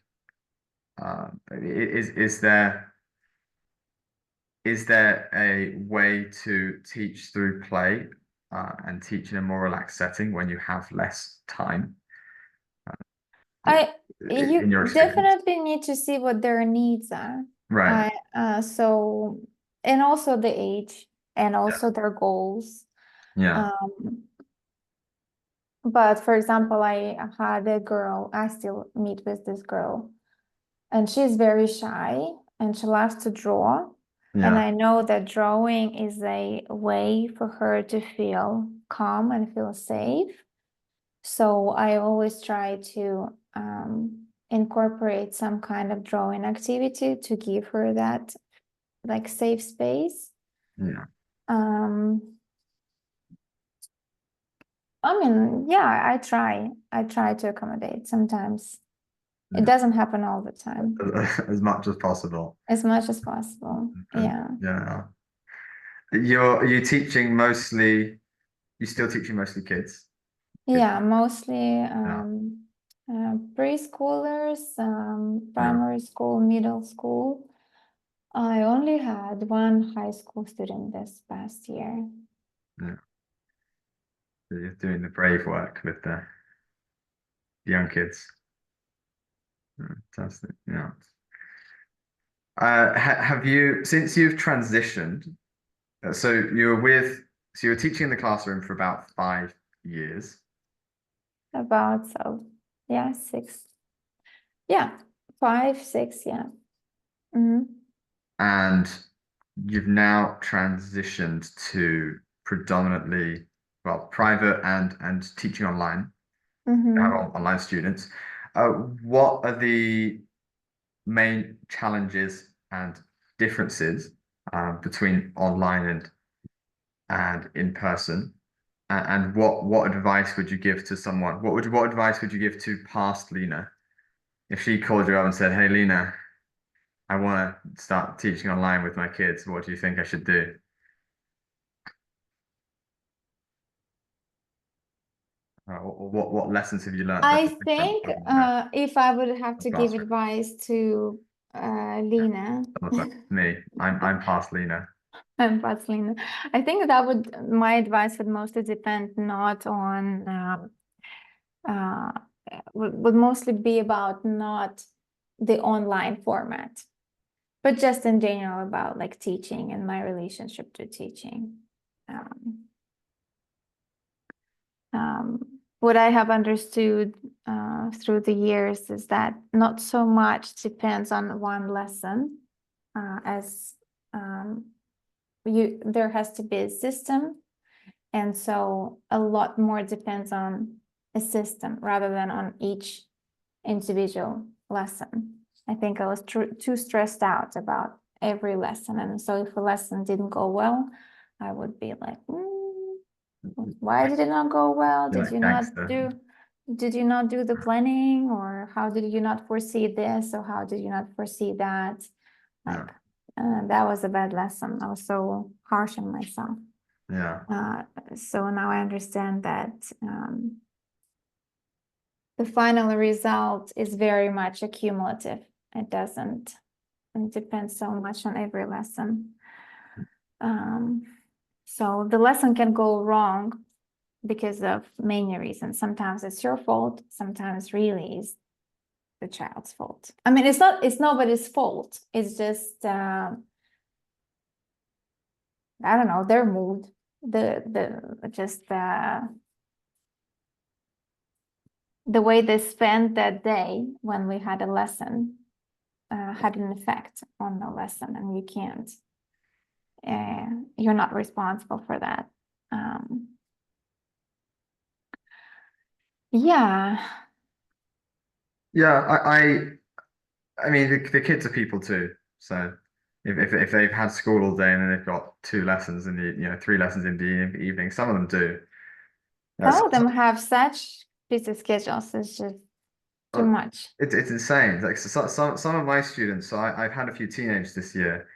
Is there a way to teach through play and teach in a more relaxed setting when you have less time I in You your experience? definitely need to see what their needs are. Right. So and also the age and Yeah. also their goals. Yeah. Um, but for example, I had a girl, I still meet with this girl, and she's very shy and she loves to draw. And Yeah. I know that drawing is a way for her to feel calm and feel safe. So I always try to incorporate some kind of drawing activity to give her that like safe space. Yeah. Um, I mean, yeah, I try to accommodate. Sometimes it Yeah. doesn't happen all the time, As much as possible. as much as possible. And Yeah. yeah. You're teaching mostly, you're still teaching mostly kids. Kids. Yeah, mostly Yeah. preschoolers, Yeah. primary school, middle school. I only had one high school student this past year. Yeah. So you're doing the brave work with the young kids. Fantastic. Yeah. Have you, since you've transitioned, so so you were teaching in the classroom for about 5 years, About, so yeah, 6. Yeah, 5, 6, yeah. Hmm. and you've now transitioned to predominantly, well, private and teaching online, have Hmm. online students. What are the main challenges and differences between online and in person? And what advice would you give to someone? What advice would you give to past Lina if she called you up and said, "Hey, Lina, I want to start teaching online with my kids. What do you think I should do?" What lessons have you learned I from think that if I would have to give classroom? advice to Lina, Me, I'm past Lina. and past Lina, I think that my advice would mostly depend not on uh, would mostly be about not the online format, but just in general about like teaching and my relationship to teaching. Um, what I have understood through the years is that not so much depends on one lesson as there has to be a system, and so a lot more depends on a system rather than on each individual lesson. I think I was too stressed out about every lesson, and so if a lesson didn't go well, I would be like, why did it not go well? You're Did like you not gangster. do the planning, or how did you not foresee this, or how did you not foresee that? Yeah, Like, that was a bad lesson. I was so harsh on myself. yeah, So now I understand that the final result is very much accumulative. It doesn't, it depends so much on every lesson. So the lesson can go wrong because of many reasons. Sometimes it's your fault, sometimes really is the child's fault. I mean, it's nobody's fault. It's just I don't know, their mood, the way they spent that day when we had a lesson had an effect on the lesson, and you can't, you're not responsible for that. Yeah. yeah. I mean, the kids are people too. So if they've had school all day and then they've got two lessons in the, you know, three lessons in the evening, some of them do. Some of them have such busy schedules, it's just too So much. it's insane. Like some of my students, so I've had a few teenagers this year.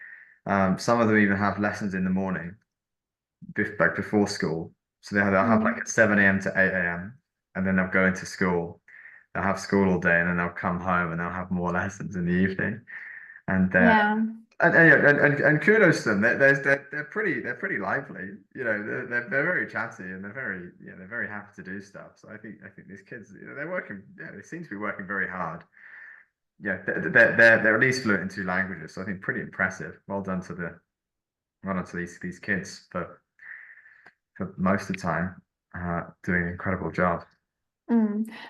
Some of them even have lessons in the morning, like before school. So they'll have like at 7 a.m. to 8 a.m. and then they'll go into school. They'll have school all day and then they'll come home and they'll have more lessons in the evening. And Yeah. and kudos to them. They're pretty lively. You know, they're very chatty and they're very happy to do stuff. So I think these kids, you know, they're working. Yeah, they seem to be working very hard. Yeah, they're at least fluent in two languages. So I think pretty impressive. Well done to these kids for most of the time, doing an incredible job.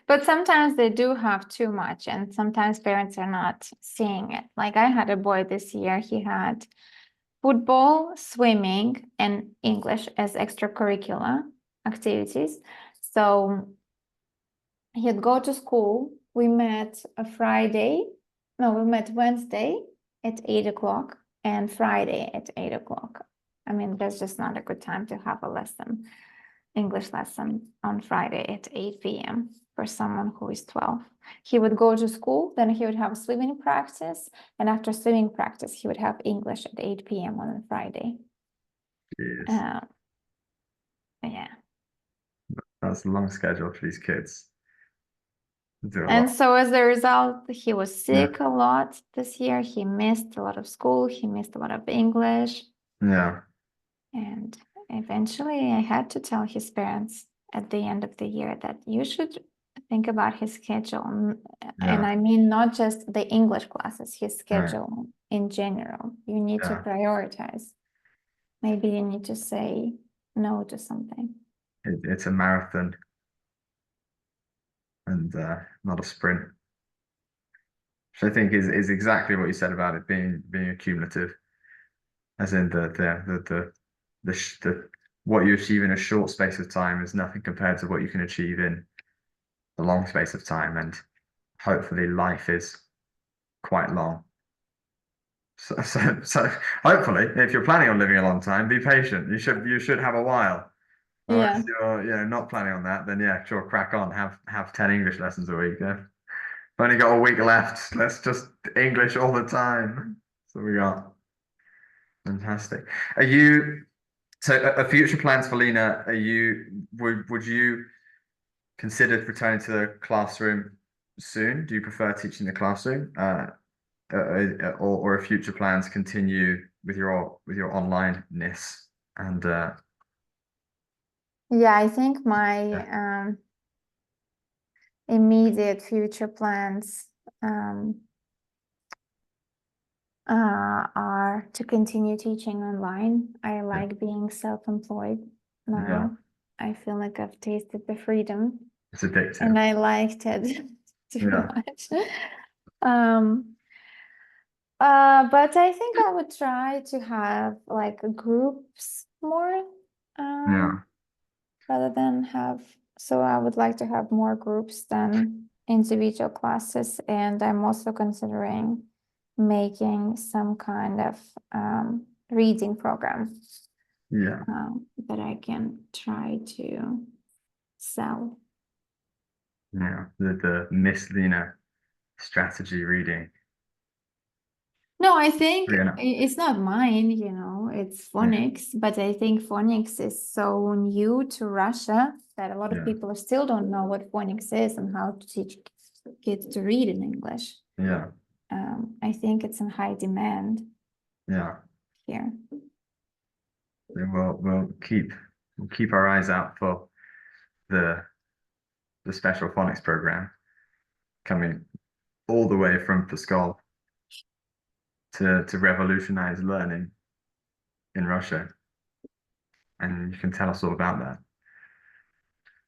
But sometimes they do have too much, and sometimes parents are not seeing it. Like I had a boy this year, he had football, swimming, and English as extracurricular activities. So he'd go to school. We met we met Wednesday at 8 o'clock and Friday at 8 o'clock. I mean, that's just not a good time to have a lesson. English lesson on Friday at 8 p.m. for someone who is 12. He would go to school, then he would have swimming practice, and after swimming practice, he would have English at 8 p.m. on a Friday. Yes, Uh, yeah. that's a long schedule for these kids. They do a And lot. so as a result, he was Yeah, sick a lot this year. He missed a lot of school. He missed a lot of English. yeah, And eventually I had to tell his parents at the end of the year that you should think about his schedule. And yeah, I mean, not just the English classes, his right, schedule in general. You need to yeah. prioritize. Maybe you need to say no to something. It's a marathon and not a sprint. Which I think is exactly what you said about it being accumulative, as in the what you achieve in a short space of time is nothing compared to what you can achieve in a long space of time, and hopefully life is quite long. So hopefully, if you're planning on living a long time, be patient. You should have a while. Or Yeah. if you're, you know, not planning on that, then yeah, sure, crack on. Have 10 English lessons a week. Yeah. Only got a week left. Let's just English all the time. So we got fantastic. Are you so a future plans for Lina? Are you would you consider returning to the classroom soon? Do you prefer teaching the classroom, or future plans continue with your online-ness and Yeah, I think yeah, my immediate future plans are to continue teaching online. I yeah, like being self-employed yeah. now. I feel like I've tasted the freedom It's addictive. and I liked it too Yeah, much. Um, But I think I would try to have like groups more, Yeah. rather than have, so I would like to have more groups than individual classes, and I'm also considering making some kind of reading program Yeah. that I can try to sell. Yeah. The Miss Lina strategy reading. No, I think Yeah. it's not mine, it's Yeah. phonics, but I think phonics is so new to Russia that a lot of Yeah. people still don't know what phonics is and how to teach kids to read in English. Yeah. I think it's in high demand Yeah. here. We'll keep our eyes out for the special phonics program coming all the way from Pascal to revolutionize learning in Russia. And you can tell us all about that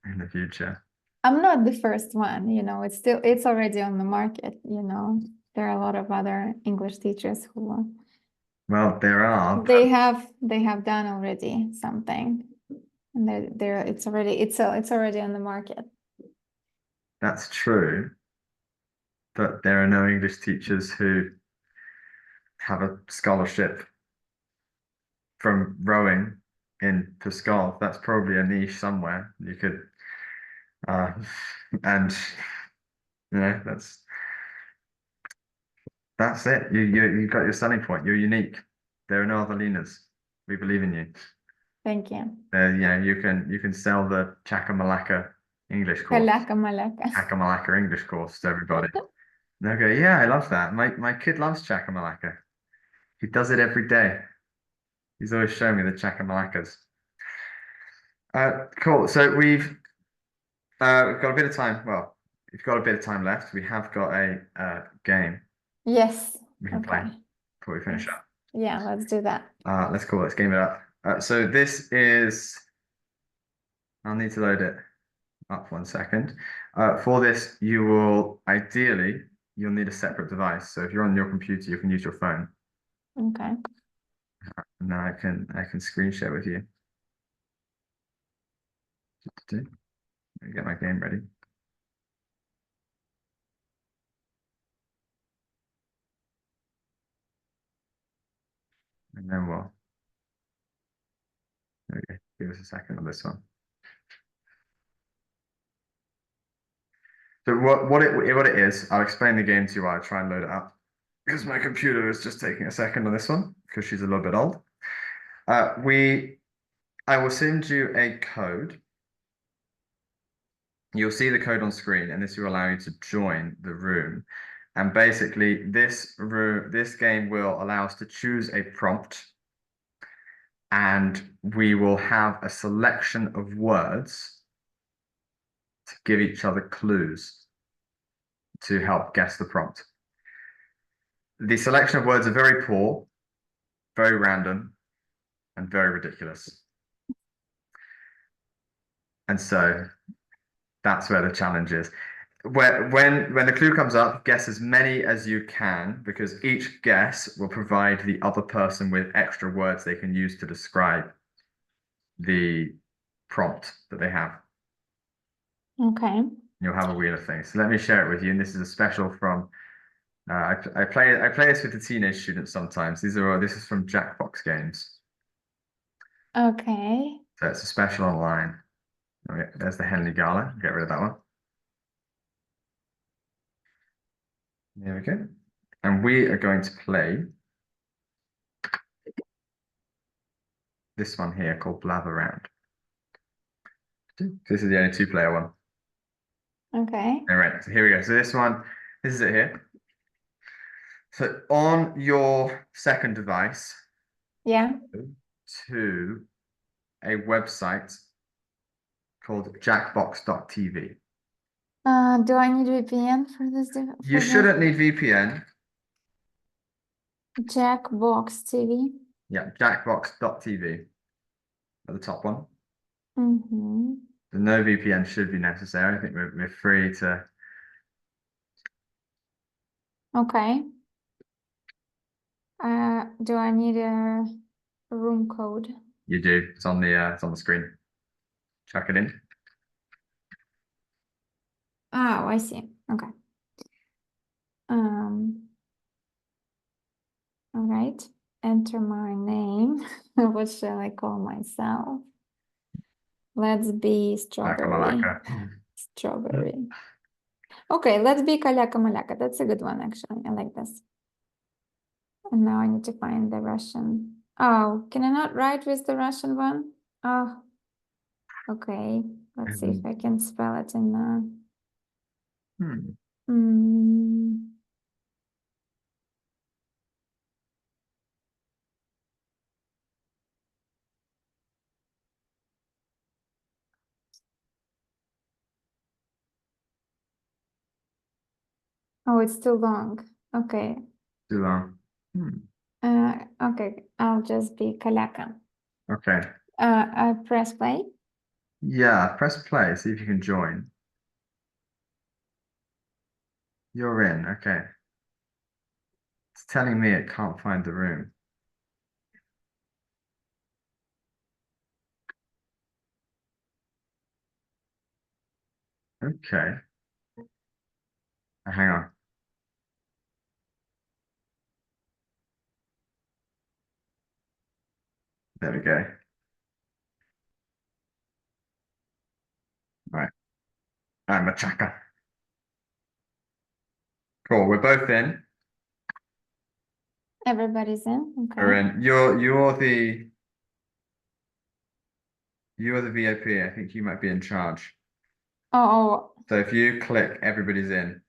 in the future. I'm not the first one, it's already on the market, There are a lot of other English teachers who Well, there are, they have done already something. And it's already on the market. that's true, but there are no English teachers who have a scholarship from rowing in Pascal. That's probably a niche somewhere. You could, and that's it. You got your selling point. You're unique. There are no other Linas. We believe in you. Thank you. You can sell the Chakamalaka English course, Kalaka malaka. Chakamalaka English course to everybody. And they'll go, yeah, I love that. My kid loves Chakamalaka. He does it every day. He's always showing me the Chakamalakas. Cool. So we've got a bit of time. Well, we've got a bit of time left. We have got a game Yes. we can play Okay. before we finish Yes. up. Yeah, let's do that. Let's game it up. So this is. I'll need to load it up 1 second. For this, you'll need a separate device. So if you're on your computer, you can use your phone. Okay. And now I can screen share with you. Let me get my game ready. And then okay, give us a second on this one. So what it is, I'll explain the game to you while I try and load it up. Because my computer is just taking a second on this one, because she's a little bit old. I will send you a code. You'll see the code on screen, and this will allow you to join the room. And basically, this game will allow us to choose a prompt, and we will have a selection of words to give each other clues to help guess the prompt. The selection of words are very poor, very random, and very ridiculous. And so that's where the challenge is. When the clue comes up, guess as many as you can, because each guess will provide the other person with extra words they can use to describe the prompt that they have. Okay. You'll have a wheel of things. So let me share it with you. And this is a special from I play this with the teenage students sometimes. This is from Jackbox Games. Okay. So it's a special online. Okay, there's the Henley Gala. Get rid of that one. There we go. And we are going to play this one here called Blather Round. This is the only two-player one. Okay. All right, so here we go. So this is it here. So on your second device, Yeah. to a website called jackbox.tv. Do I need VPN for this? You shouldn't need VPN. Jackbox TV. Yeah, jackbox.tv at the top one. Mm-hmm. So no VPN should be necessary. I think we're free to. Okay. Do I need a room code? You do. It's on the screen. Chuck it in. Oh, I see. Okay. All right. Enter my name. What shall I call myself? Let's be strawberry. Malaka. Strawberry. Okay, let's be Kalaka Malaka. That's a good one, actually. I like this. And now I need to find the Russian. Oh, can I not write with the Russian one? Oh, okay. Let's see if I can spell it in the. Oh, it's too long. Okay. Too long. Okay, I'll just be Kalaka. Okay. I press play. Yeah, press play, see if you can join. You're in, okay. It's telling me it can't find the room. Okay. Hang on. There we go. Right. I'm a tracker. Cool, we're both in. Everybody's in. Okay. We're in. You're the VIP. I think you might be in charge. Oh, So if you click everybody's in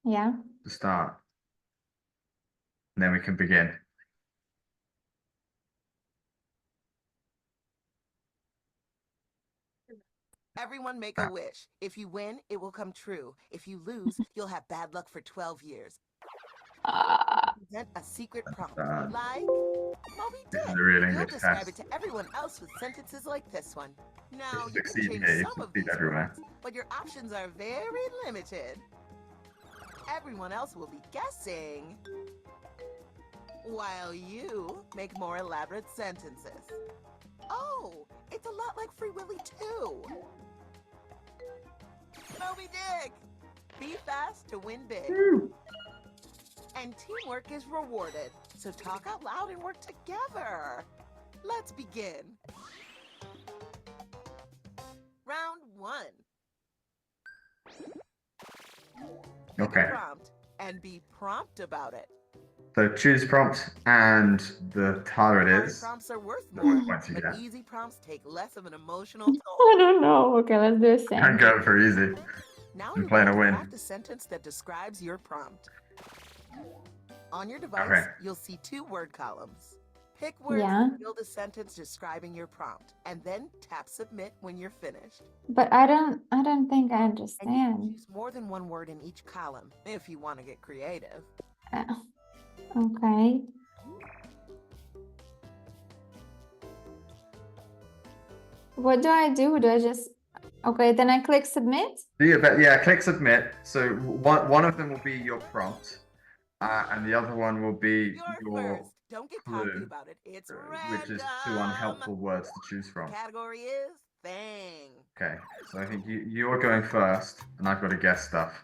yeah. to start, and then we can begin. Everyone make a wish. If you win, it will come true. If you lose, you'll have bad luck for 12 years. Present a secret prompt, like Moby This Dick. is a real You'll English describe test. it to everyone else with sentences like this one. Now, If you you can succeed change here, you some of succeed these everywhere. words, but your options are very limited. Everyone else will be guessing, while you make more elaborate sentences. Oh, it's a lot like Free Willy too. Moby Dick! Be fast to win big. And teamwork is rewarded, so talk out loud and work together. Let's begin. Round 1. Pick Okay. a prompt and be prompt about it. So choose prompt, and the harder it Hard is, prompts are worth the more, more points you but get. easy prompts take less of an emotional I toll. don't know. Okay, let's do the I'm same. going for easy. Now I'm you're playing going a to win. craft a sentence that describes your prompt. On your device, Okay. you'll see 2 word columns. Pick words Yeah. and build a sentence describing your prompt, and then tap submit when you're finished. But I don't think I And you can understand. use more than 1 word in each column if you want to get creative. Okay. What do I do? Do I just okay, then I click submit? Yeah, click submit. So one of them will be your prompt, and the other one will be You're your first. Don't get cocky clue, about it. It's which is 2 random. unhelpful words to choose from. Category is thing. Okay, so I think you're going first, and I've got to guess stuff.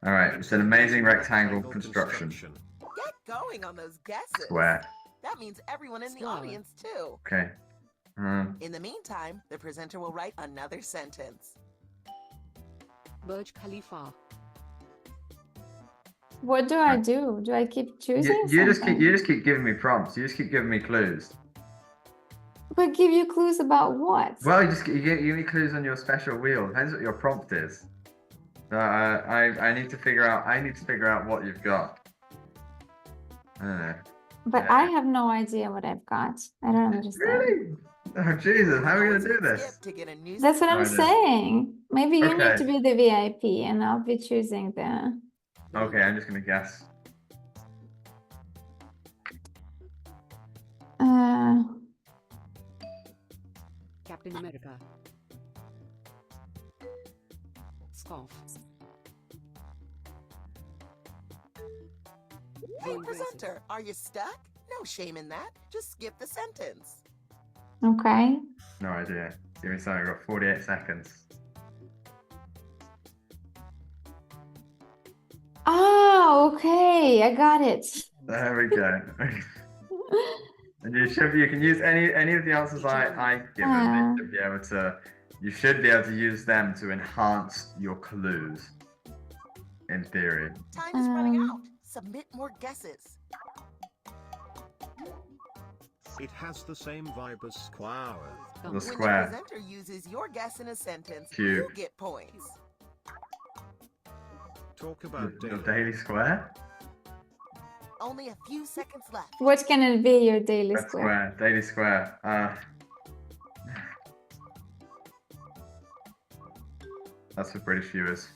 All right, it's an amazing rectangle construction. Get going on those guesses. Square. That means everyone in the Slower. audience too. Okay. In the meantime, the presenter will write another sentence. Burj Khalifa. What do I do? Do I keep choosing You something? just keep giving me prompts. You just keep giving me clues. But give you clues about what? Well, you give me clues on your special wheel. Depends what your prompt is. So I need to figure out what you've got. I don't know. But I have no idea what I've got. I don't understand. Really? Oh Jesus! How are we gonna do this? Skip to get a new That's what I'm Right then. saying. Maybe you need Okay. to be the VIP and I'll be choosing the. Okay, I'm just gonna guess. Captain America. Scarf. Hey, presenter, are you stuck? No shame in that. Just skip the sentence. Okay. No idea. Give me something. I've got 48 seconds. Oh, okay. I got it. There we go. And you can use any of the answers I give them. They should be able to. You should be able to use them to enhance your clues. In theory. Time is running out. Submit more guesses. It has the same vibe as square. The When square. the presenter uses your guess in a sentence, Cube. you get points. Talk about Your daily. daily square? Only a few seconds left. What can it be, your daily Red square? square. Daily square. That's for British viewers.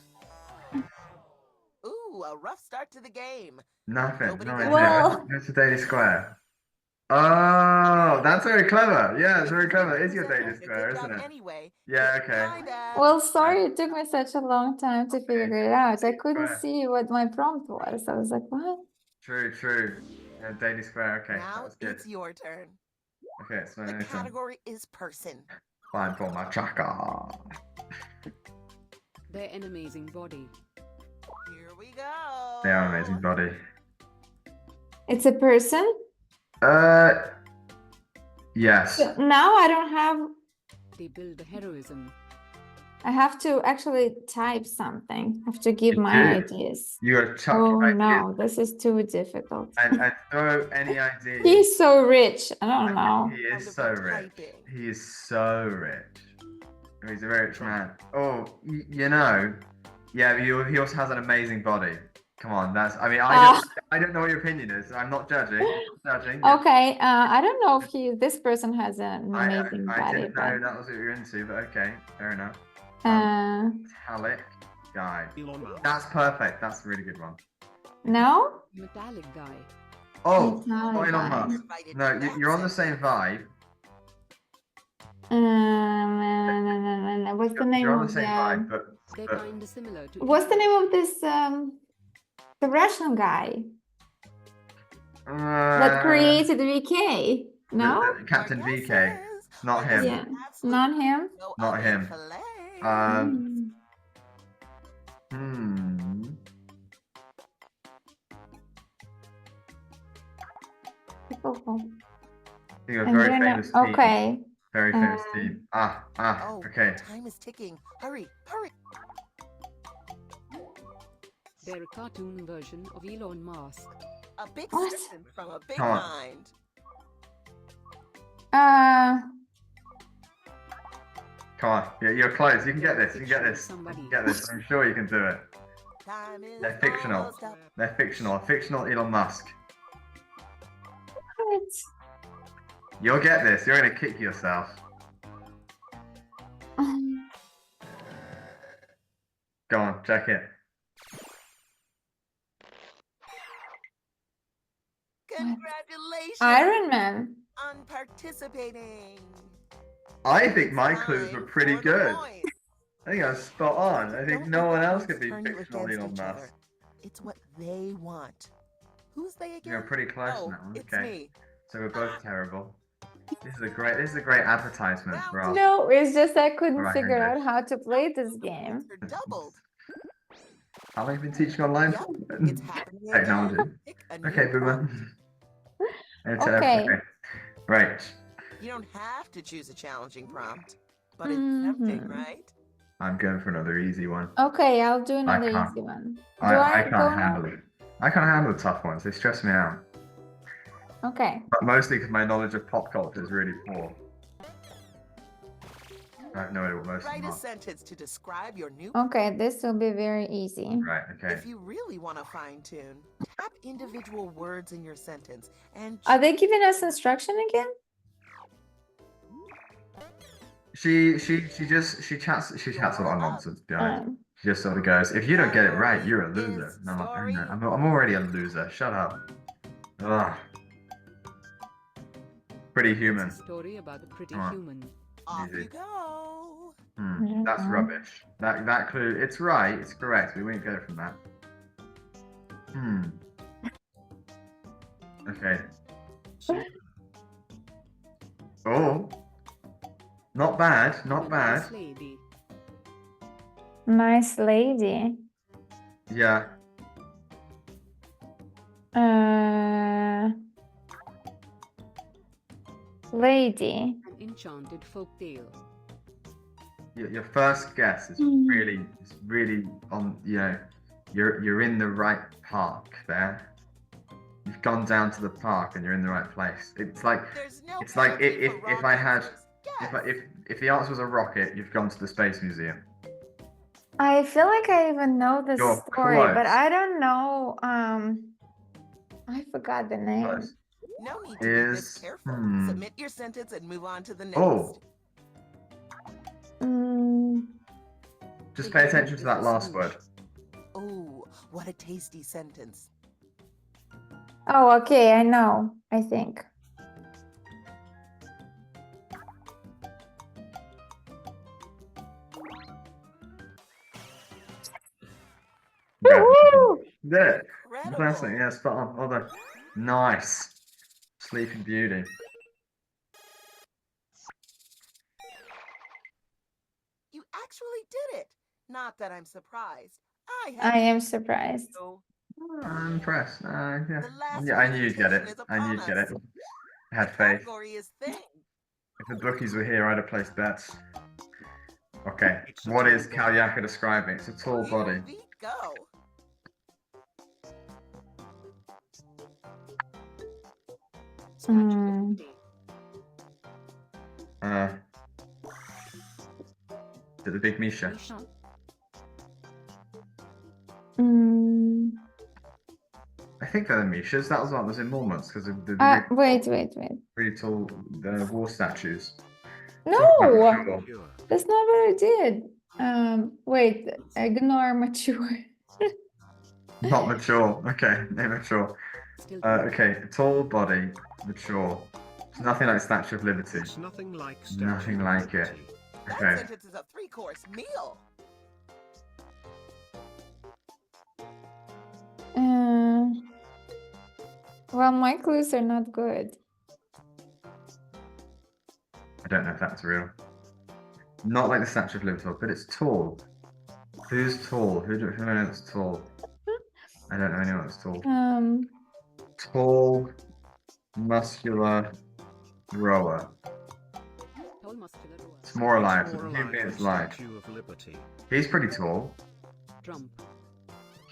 Ooh, a rough start to the game. Nothing. Nobody No got idea. Well- What's a daily square? Oh, that's very clever. Yeah, it's very clever. It's your daily Good square, job isn't it? Anyway. Yeah, okay. Kinda. Well, sorry it took me such a long time to figure it out. I couldn't Square. see what my prompt was. I was like, what? True. Yeah, daily square. Okay, that Now was good. it's your turn. Okay, it's my The turn. category is person. Fine for my tracker. They're an amazing body. Here we go. They are an amazing body. It's a person? Yes. So now I don't have, They build the heroism. I have to actually type something. I have to give You my do. ideas. You gotta chuck Oh your ideas no, this is too difficult. and throw any idea. He's so rich. I don't know. He is Time to so be rich. typing. He is so rich. He's a very rich man. Oh, you know, yeah, but he also has an amazing body. Come on, I mean, I don't know what your opinion is. I'm not judging. Okay, I don't know if this person has an amazing I body, didn't know that was what you're into, but okay, fair enough. Metallic guy. Elon Musk. That's perfect. That's a really good one. no? Metallic guy. Oh, Metallic Elon guy. Musk. Right into No, that you're on the same sentence. vibe. What's the name You're on of the same vibe, but They're kind of similar to. what's the name of this the Russian guy that created VK? No? Captain More VK. guesses. Not Or does him. Yeah, it absolutely not him. go Not up him. in flames? Mm. You're a And very then, famous team. okay. Very famous team. Oh, Okay. time is ticking. Hurry. They're a cartoon version of Elon Musk. A big What? sentence from a big Come on. mind. Come on. You're close. You can get this. You can get this. You Somebody. can get this. I'm sure you can do it. Time is They're fictional. almost up. They're fictional. A fictional Elon Musk. What? You'll get this. You're gonna kick yourself. Go on, check it. Congratulations Iron Man. on participating. I think my clues were Time pretty for the good. point. I think I was spot on. I think Don't no let one the else points could be turn you fictional against Elon each Musk. other. It's what they want. Who's they again? You're pretty close Oh, on that one. it's Okay. me. So we're both terrible. This is a great advertisement for us. No, it's just I couldn't Right, figure out Hendrik. how to play this The game. points are doubled. How long have you been teaching online Yep, for? it's happening again. Technology. Pick a new Okay, boomer. prompt. Okay. Right. You don't have to choose a challenging prompt, but it's tempting, Mhm. right? I'm going for another easy one. Okay, I'll do another can't. easy one. Do I go can't now? handle it. I can't handle the tough ones. They stress me out. Okay. But mostly because my knowledge of pop culture is really poor. I have no idea what most of Write them a are. sentence to describe your new. Okay, this will be very easy. Right, okay. If you really want to fine tune, tap individual words in your sentence and Are they giving us instruction again? She chats a lot of nonsense, to be honest. Um, She just sort of goes, if you don't get it right, you're a loser. And I'm like, oh, no, I'm already a loser. Shut up. Ugh. Pretty human. It's a story about the pretty Come on. human. off Easy. you go. That's Mhm. rubbish. That clue, it's right, it's correct. We won't go from that. Okay. see. Oh, not bad, not A bad. nice lady. Nice lady. Yeah. Lady. An enchanted folk tale. Your first guess is really on, you know, you're in the right park there. You've gone down to the park and you're in the right place. It's like There's no it's like penalty if for wrong I had answers. Guess. if the answer was a rocket, you've gone to the Space Museum. I feel like I even know this You're story, but close. I don't know. I forgot the name. Close. No need to be this Is careful. Submit your sentence and move on to the next. oh, Mm, just pay attention to that last word. Oh, what a tasty sentence. oh, okay, I know, I think. Yeah. Woo! There. Incredible. Fantastic. Yeah, spot on. Well done. Nice. Sleeping Beauty. You actually did it. Not that I'm surprised. I am surprised. So, I'm impressed. Yeah. the last Yeah, I knew you'd get presentation it. is I knew upon you'd get it. us. I had The faith. category is thing. If the bookies were here, I'd have placed bets. Okay. It's a What tall is body. Kalyaka describing? It's a tall body. Beat, go. Statue of Mm. Liberty. Is it the Big Misha? Misha. Mm. I think they're the Mishas. That was what was in Mormonts because of the Wait. really tall war statues. No, Sure. Pure. that's not what I did. Wait, ignore mature. Not mature. Okay, immature. Still Okay, tall body, mature. It's nothing like Statue of Liberty. It's nothing like Statue Nothing of like it. Liberty. That Okay. sentence is a 3-course meal. Well, my clues are not good. I don't know if that's real. Not like the Statue of Liberty, but it's tall. Who's tall? Who knows that's tall? I don't know anyone that's tall. Tall, muscular rower. tall muscular rower. It's more alive. It's So more presumably alive it's than live. Statue of Liberty. He's pretty tall. Trump.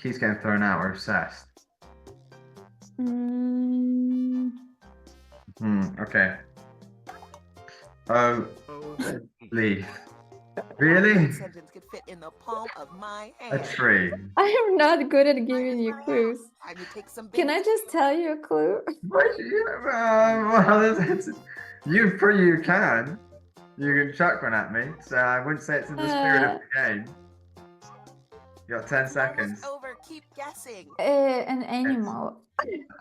He's getting thrown out. We're obsessed. Mm, Okay. Oh, Oh, leaf. Really? That sentence could fit in the palm of my A hand. tree. I am not good at giving you clues. Time to take some Can I bait. just tell you a clue? What? You can. You can chuck one at me. So I wouldn't say it's in the spirit of the game. You got 10 Almost seconds. over. Keep guessing. An animal.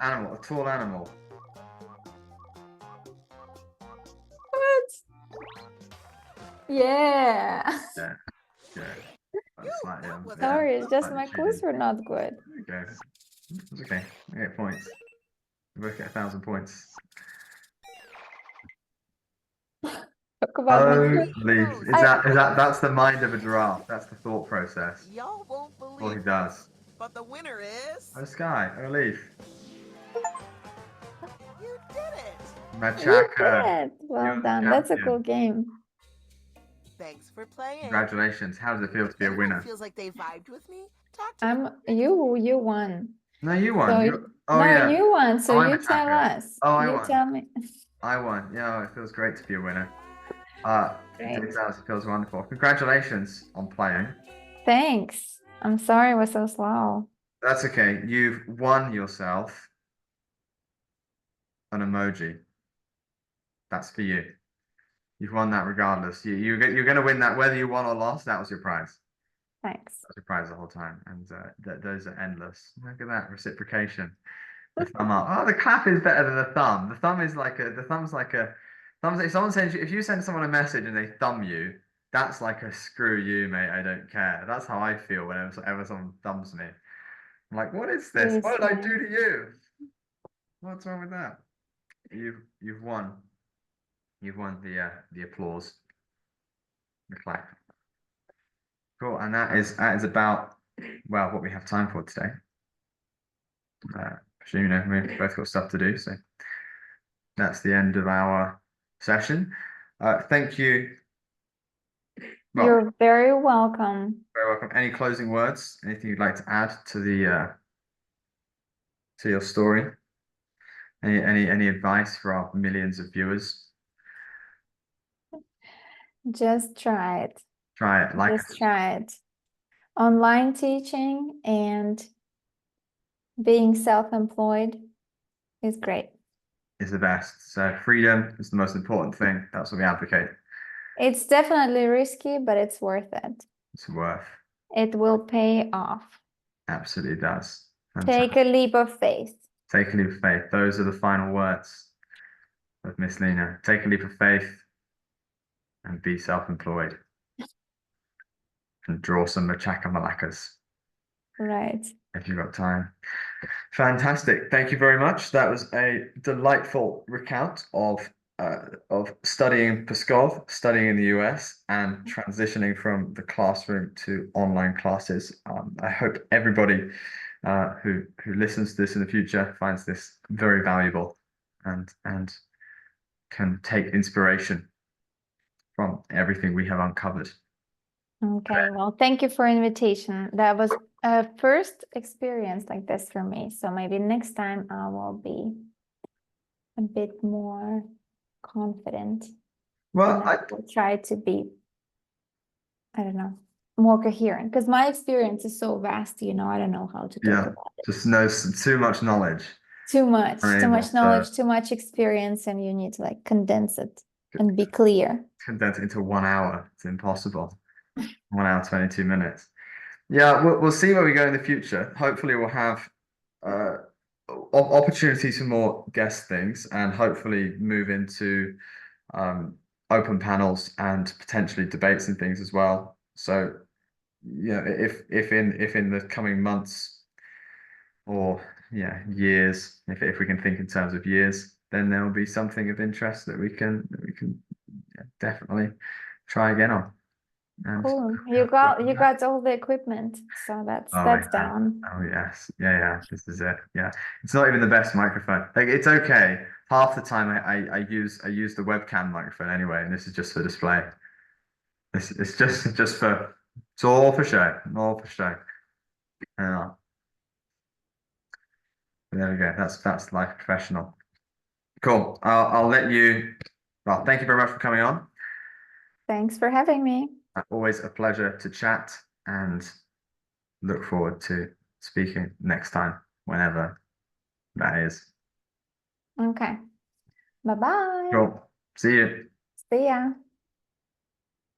Animal, a tall animal. What? Yeah. Yeah. That's slightly, was yeah, Sorry, it's just slightly my cheating. clues were not good. There you go. It's okay. I get points. You both get 1,000 points. Talk about my Oh, clues. leaf. Is that's the mind of a giraffe. That's the thought process. Y'all won't All he believe it, does. but the winner is... Oh, sky. Oh, leaf. You did it. You Machaka. did. Well You're the done. That's a champion. cool game. Thanks for playing. Congratulations. How does it feel to be a Anyone winner? feels like they vibed with me? Talk to me. You won. No, you won. So Oh, no, yeah. you won. So I'm you a tell champion. us. Oh, I You won. tell me. I won. Yeah, it feels great to be a winner. Great. It does. It feels wonderful. Congratulations on playing. Thanks. I'm sorry it was so slow. That's okay. You've won yourself an emoji. That's for you. You've won that regardless. You're going to win that whether you won or lost. That was your prize. Thanks. That's your prize the whole time. And those are endless. Look at that reciprocation. The thumb up. Oh, the clap is better than the thumb. The thumb's like a if someone sends you, if you send someone a message and they thumb you, that's like a screw you, mate. I don't care. That's how I feel whenever someone thumbs me. I'm like, what is this? What did I do to you? What's wrong with that? you've won. You've won the applause, the clap. Cool, and that is about, well, what we have time for today. Presume, you know, we've both got stuff to do, so that's the end of our session. Thank you. Well, You're very welcome. very welcome. Any closing words? Anything you'd like to add to the to your story? Any advice for our millions of viewers? Just try it. Try it. Like Just try it. Online teaching and being self-employed is great. is the best. So freedom is the most important thing. That's what we advocate. It's definitely risky, but it's worth it. It's worth. It will pay off. Absolutely does. Take a leap of faith. Take a leap of faith. Those are the final words of Miss Lina. Take a leap of faith and be self-employed. And draw some machaca malacas Right. if you've got time. Fantastic. Thank you very much. That was a delightful recount of studying in Pskov, studying in the US, and transitioning from the classroom to online classes. I hope everybody who listens to this in the future finds this very valuable and can take inspiration from everything we have uncovered. Okay, well, thank you for invitation. That was a first experience like this for me. So maybe next time I will be a bit more confident. Well, And I will try to be, I don't know, more coherent because my experience is so vast, you know, I don't know how to talk about it. just knows too much knowledge. Too much Unable knowledge, to- too much experience, and you need to like condense it and be clear. Condense it into 1 hour. It's impossible. 1 hour, 22 minutes. Yeah, we'll see where we go in the future. Hopefully we'll have opportunities for more guest things and hopefully move into open panels and potentially debates and things as well. So, yeah, if in the coming months or years, if we can think in terms of years, then there will be something of interest that we can definitely try again on. And Cool. You got all the equipment, so that's yeah. down. Oh yes, yeah. This is it. Yeah, it's not even the best microphone. Like it's okay. Half the time I use the webcam microphone anyway, and this is just for display. It's just for it's all for show, all for show. Yeah. There we go. That's like a professional. Cool. I'll let you. Well, thank you very much for coming on. Thanks for having me. Always a pleasure to chat and look forward to speaking next time, whenever that is. Okay. Bye-bye. Cool. See you. See ya.